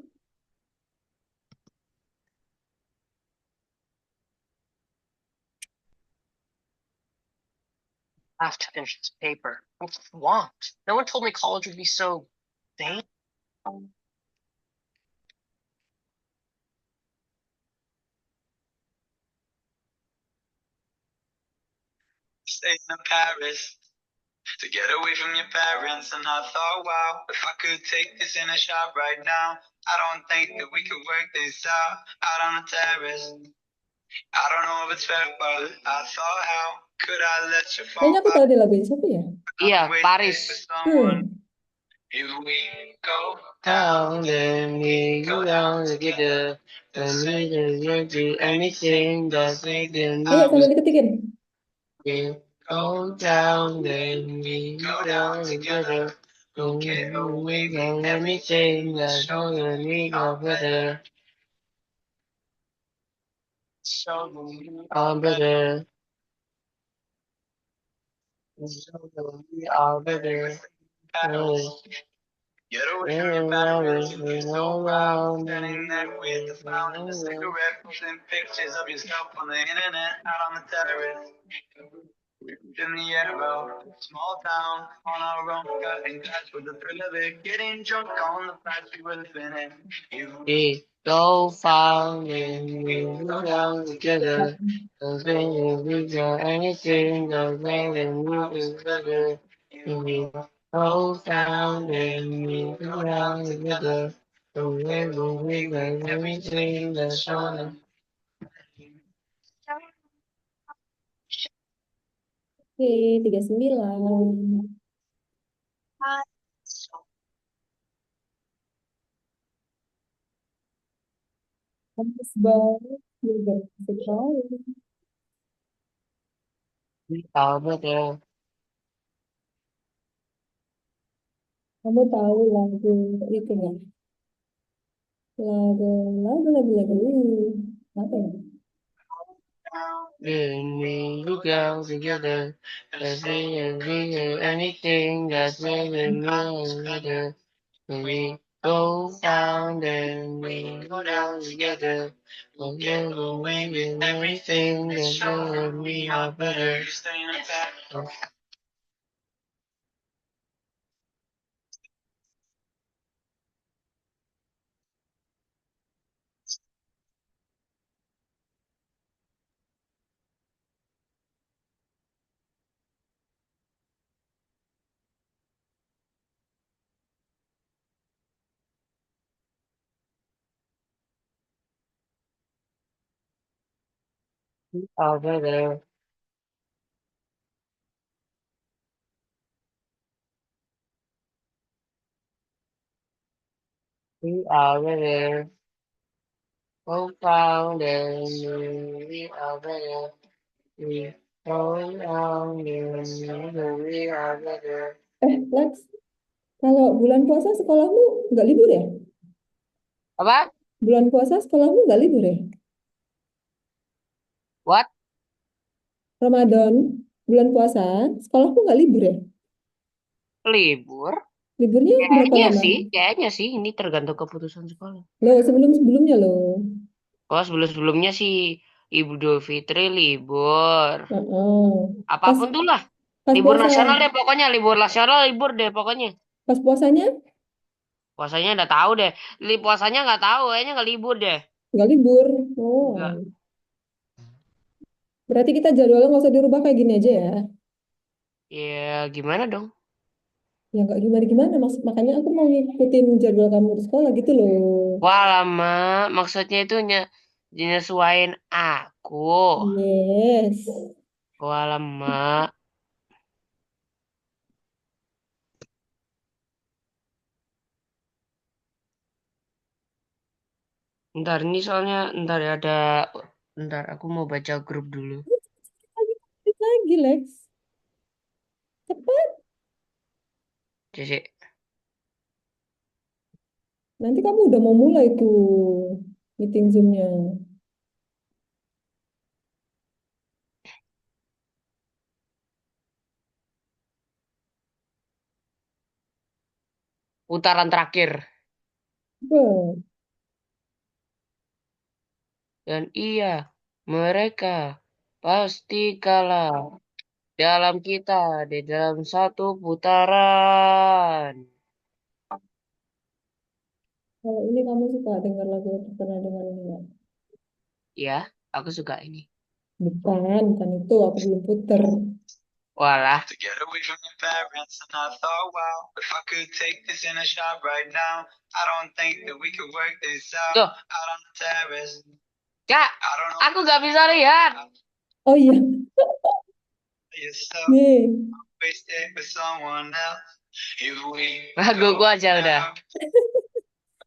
I have to finish this paper. What do you want? No one told me college would be so vain. in Paris to get away from your parents. And I thought, wow, if I could take this in a shot right now, I don't think that we could work this out on the terrace. I don't know if it's fair, but I thought, how could I let you Kayaknya fall aku back? tahu deh lagu ini siapa ya? Iya, I've been waiting Paris. for someone. Hmm. If we go down, Then we go down together. Then we can do anything that we can Ayo do. sambil diketikin. We go down, then we go down together. Don't get away from anything that we go better. Show them are better. Show them we are better. get away from your parents, if you go around, standing there with a frown and a cigarette, posting pictures of yourself on the internet, out on the terrace. In the arrow, small town, on our own, got in touch with the thrill of it, getting drunk on the facts we were living in. We go found and we go down together. Cause when we do anything, the way we move is better. We go down and we go down together. The way we do everything that's on. Oke, 39. Bagus banget. Juga sekali. We are better. Kamu tahu lagu itu nggak? Lagu apa ya? When we go down together, let's we do anything that's really better. When we go down, then we go down together. Forget the way with everything that's really we are better. We are better. We are better. Go down, then we are better. We go down, then we are better. Lex, kalau bulan puasa sekolahmu nggak libur ya? Apa? Bulan puasa sekolahmu nggak libur ya? What? Ramadan, bulan puasa, sekolahmu nggak libur ya? Libur? Liburnya berapa lama? Kayaknya sih ini tergantung keputusan sekolah. Loh, sebelum-sebelumnya loh. Oh, sebelum-sebelumnya sih Idul Fitri libur. Heeh. Pas Apapun tuh lah. pas Libur puasa, nasional deh pokoknya. Libur nasional libur deh pokoknya. pas puasanya Puasanya udah tahu deh. Puasanya nggak tahu. Kayaknya nggak libur deh. nggak libur. Oh, Nggak. berarti kita jadwalnya nggak usah dirubah kayak gini aja ya? Ya gimana dong? Ya nggak gimana-gimana, maksud makanya aku mau ngikutin jadwal kamu di sekolah gitu loh. Wah lama. Maksudnya itu nyesuaiin aku. Yes. Wah lama. Ntar ini soalnya ntar ya ada. Ntar aku mau baca grup dulu. Lagi, Lex. Cepat. Jadi Nanti kamu udah mau mulai tuh meeting Zoom-nya. putaran terakhir. Beuh. Dan iya, mereka pasti kalah dalam kita di dalam satu putaran. Kalau ini kamu suka dengar lagu, pernah dengar ini nggak? Ya, aku suka ini. Bukan itu. Aku belum puter. Walah. To get away from your parents, and I thought, wow, if I could take this in a shot right now, I don't think that we could work this Tuh, out on the terrace. Kak, I don't know. aku gak bisa lihat. Oh iya, Yourself nih. wasted with someone else. If we Laguku aja udah.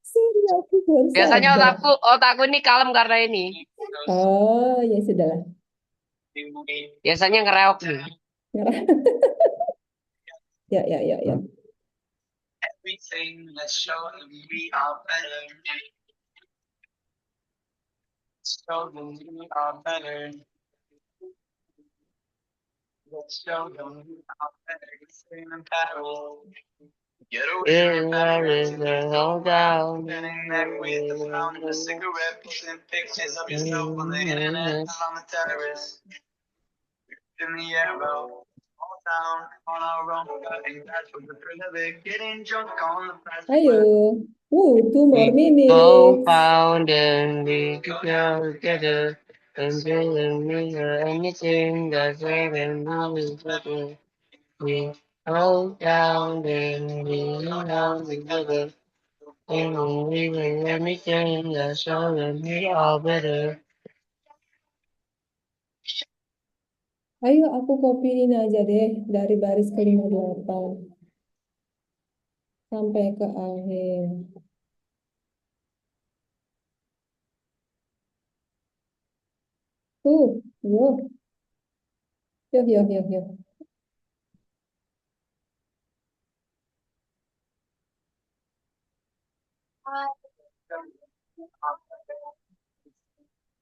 Sorry, aku baru Biasanya sadar. otakku ini kalem karena ini. Oh, ya sudahlah. Biasanya ngereok nih. Nyerah. Ya, ya, ya, ya. Everything let's show them we are better. Show them we are better. Let's show them we are better. Sing in Paris. Get away from Paris and go down. Standing there with a pound and a cigarette, posting pictures of yourself on the internet, out on the terrace. In the arrow, all down on our own, cutting glass with the thrill of it, getting drunk on the past. Ayo. 2 more We minutes. found and we could go together. And didn't mean anything that way when we was together. We hold down and we go down together. And we were everything that showed them we are better. Ayo aku copyin aja deh dari baris ke-58 sampai ke akhir. Yuk. Yuk, yuk, yuk, yuk.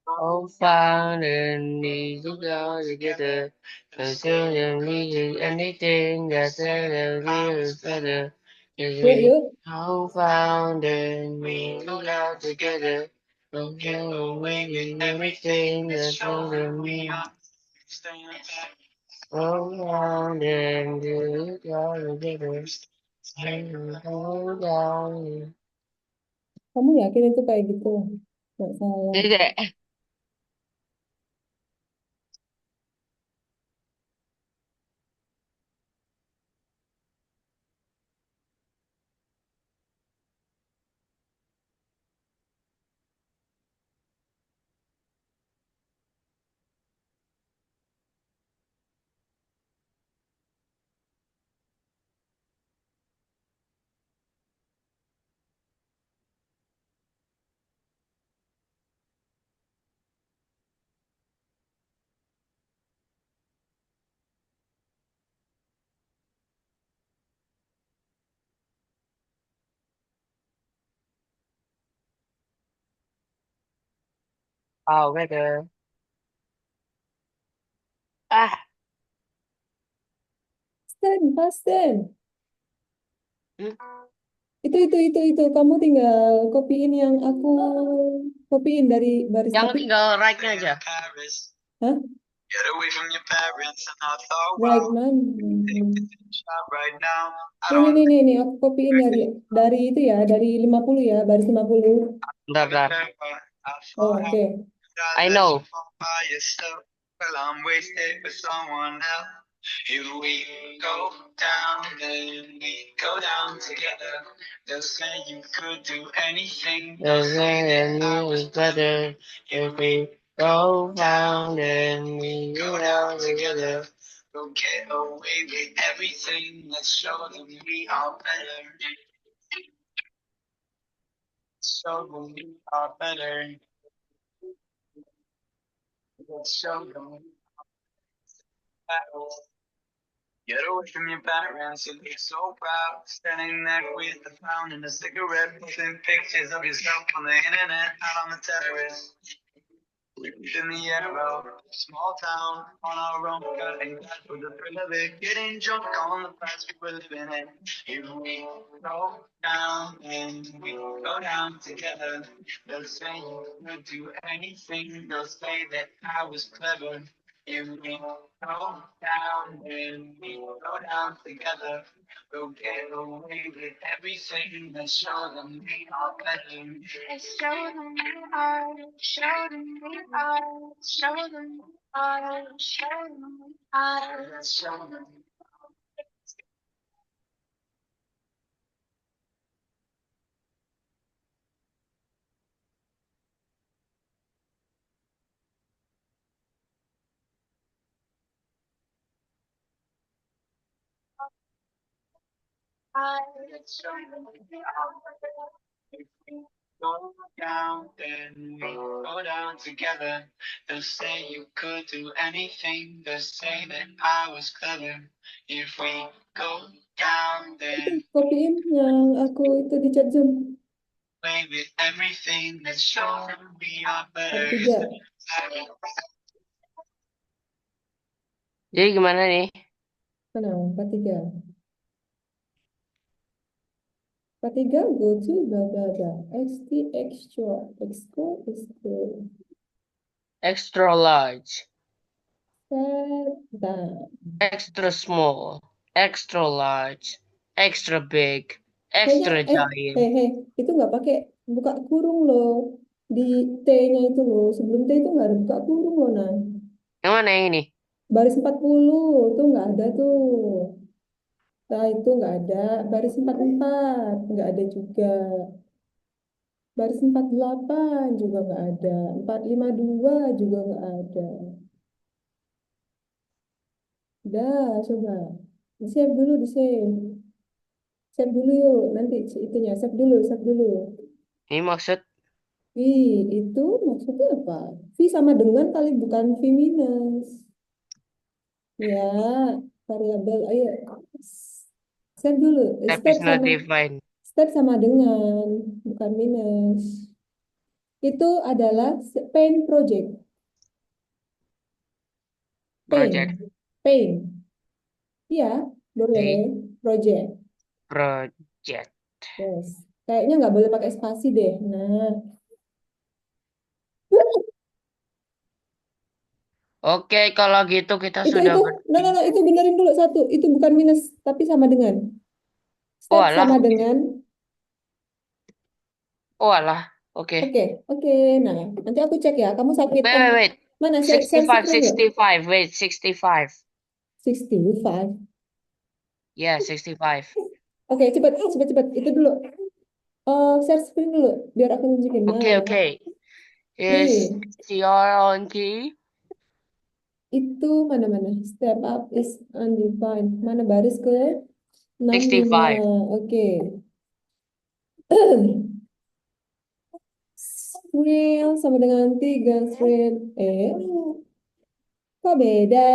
All found and we could go together. And didn't mean anything that said that we was better. 'Cause Yuk, we yuk. all found and we could go together. And get away with everything that showed them we are. All found and we could go together. And hold on. Kamu yakin itu kayak gitu? Nggak salah. Tidak. Oh, better. Ah. Stand, Fasten. Hmm? Itu. Kamu tinggal copyin yang aku copyin dari baris Yang tapi. tinggal right-nya aja. Hah? Get away from your parents and I thought, Right, wow, man. take this shot right now. I Nih, nih, don't nih, nih. Aku copyin dari itu ya, dari 50 ya, baris 50. Bentar, bentar. Oh, oke. I know. by yourself. Well, I'm wasted with someone else. If we go down, then we go down together. They'll say you could do anything. They'll say that I was better. If we go down, then we go down together. We'll get away with everything. Let's show them we are better. Show them we are better. Let's show them we are better. Get away from your parents, you look so proud. Standing there with a pound and a cigarette, posting pictures of yourself on the internet, out on the terrace. In the arrow, small town, on our own, cutting glass with the thrill of it, getting drunk on the past we were living in. If we go down, and we go down together. They'll say you could do anything, they'll say that I was clever. If we go down, then we go down together. We'll get away with everything and show them we are better. And show them we are, show them we are, show them we are, show them we are, show them. If we go down, then we go down together. They'll say you could do anything. They'll say that I was clever. If we go down, Itu then copyin yang aku itu di chat Zoom. play with everything. Let's show them we are better. Part 3. Jadi gimana nih? Mana? Part 3. Part 3 go to blah blah blah. XT extra. Extra extra. Extra large, Set down. extra small, extra large, extra big, Kayaknya extra giant. itu nggak pakai buka kurung loh. Di T-nya itu loh. Sebelum T itu nggak ada buka kurung loh, nah. Yang mana yang ini? Baris 40 tuh nggak ada tuh. Nah, itu nggak ada. Baris 44 nggak ada juga. Baris 48 juga nggak ada. 452 juga nggak ada. Udah, coba. Di-save dulu, di-save. Save dulu yuk. Nanti itunya, save dulu, save dulu. Ini maksud V, itu maksudnya apa? V sama dengan kali bukan V minus. Ya, variabel. Ayo, save dulu. type Step is not sama defined. step sama dengan, bukan minus. Itu adalah paint project. Project, Paint. Paint. Iya, boleh. okay. Project. Project. Yes. Kayaknya nggak boleh pakai spasi deh. Nah, Oke, kalau gitu kita itu sudah itu. No, ngerti. no, no, itu benerin dulu satu. Itu bukan minus, tapi sama dengan. Oh Step alah, sama dengan. oh alah. Oke. Oke, oke. Nah, nanti aku cek ya. Kamu sakit Wait, wait, wait. mana? Share 65, screen yuk. 65. Wait, 65. 65. Yeah, 65. Oke, cepet, cepet, cepet. Itu dulu. Share screen dulu, biar aku tunjukin. Okay, Nah, okay. Is nih, CR on key? itu mana-mana. Step up is undefined. Mana baris ke 65. 65. Oke. Screen sama dengan 3 screen. Kok beda?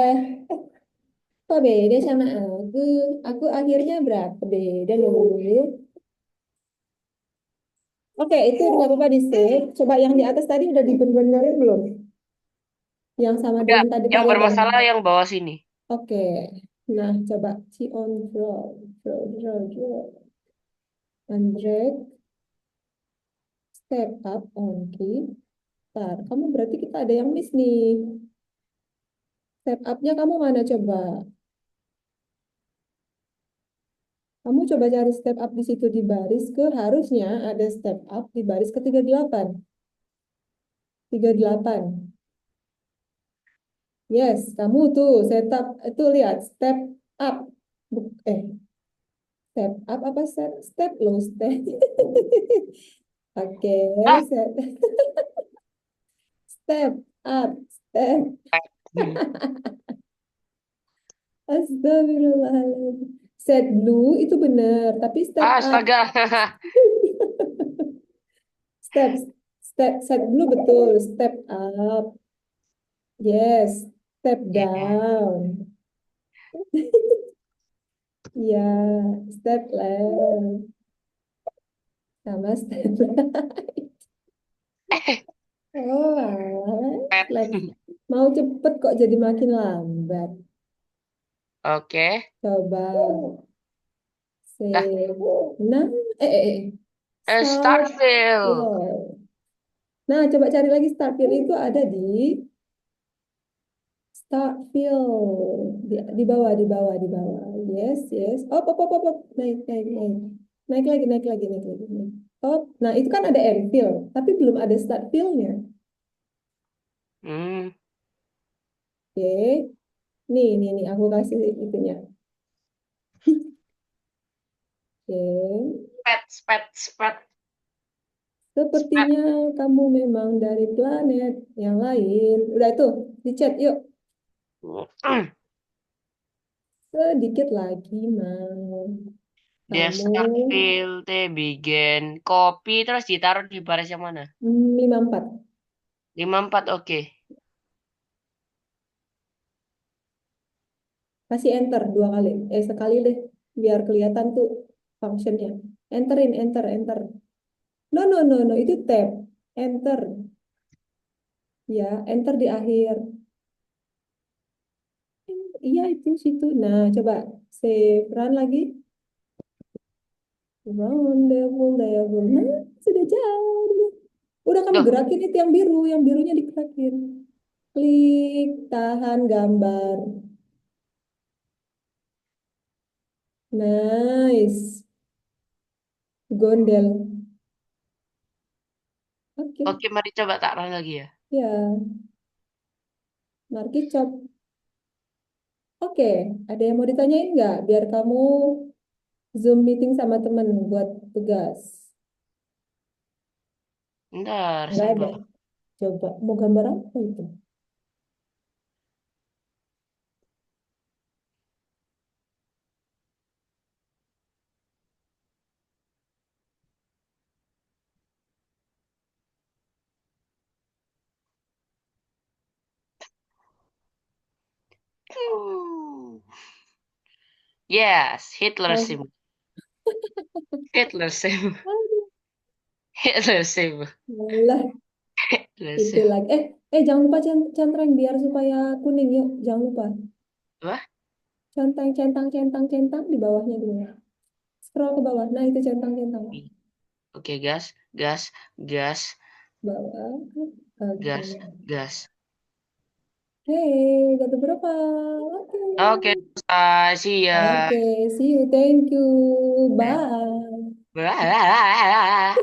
Kok beda sama aku? Aku akhirnya berapa? Beda loh. Oke, itu nggak apa-apa di save. Coba yang di atas tadi udah dibenerin belum? Yang sama Udah, dengan tadi yang variabel. bermasalah yang bawah sini. Oke. Nah, coba on draw. And drag, step up on key. Ntar, kamu berarti kita ada yang miss nih. Step up-nya kamu mana coba? Kamu coba cari step up di situ di baris ke, harusnya ada step up di baris ke 38. 38. Yes, kamu tuh setup itu lihat step up. Step up apa step low step. Oke, Ah, step up, step. Astagfirullahaladzim. Set blue itu benar, tapi step up. astaga. Step, set blue betul, step up. Yes, step Yeah. down. Ya, step left. Sama step right. Oh, left. Mau cepet kok jadi makin lambat. Oke. Coba. Dah. Save. Nah, Start fill. Nah, coba cari lagi start fill itu ada di start feel di bawah. Yes, yes. Up. Naik, naik, naik. Naik lagi, naik lagi, naik lagi. Naik. Up. Nah, itu kan ada end feel, tapi belum ada start feel-nya. Hmm. Oke. Nih, aku kasih itunya. Oke. Spet. Spet. Sepertinya kamu memang dari planet yang lain. Udah itu, di chat yuk. Sedikit lagi, mau. Dia Kamu start feel teh bikin kopi terus ditaruh di baris yang mana? 54. 54 oke. Kasih enter 2 kali. Sekali deh. Biar kelihatan tuh functionnya. Enter. No. Itu tab. Enter. Ya, enter di akhir. Iya, itu situ. Nah, coba save. Run lagi. Devil. Nah, sudah jadi. Udah kamu Duh, gerakin itu yang biru. Yang birunya digerakin. Klik, tahan gambar. Nice. Gondel. Oke. oke mari coba tak run lagi ya. Ya, Marki Chop. Oke, ada yang mau ditanyain nggak? Biar kamu Zoom meeting sama temen buat tugas. Ntar, Nggak ada. sabar. Coba, mau gambar apa itu? Hmm. Yes, Hitler Oh, sim. Hitler sim. aduh, Hitler sim. malah Hitler itu sim. lagi. Jangan lupa centang biar supaya kuning yuk. Jangan lupa. Apa? Centang di bawahnya dulu. Scroll ke bawah. Nah, itu centang. Oke, gas, Bawah. Oke. gas. Hey, gak berapa? Oke. Oke, selesai. See ya. Oke, see you. Thank you. Bye. Bye.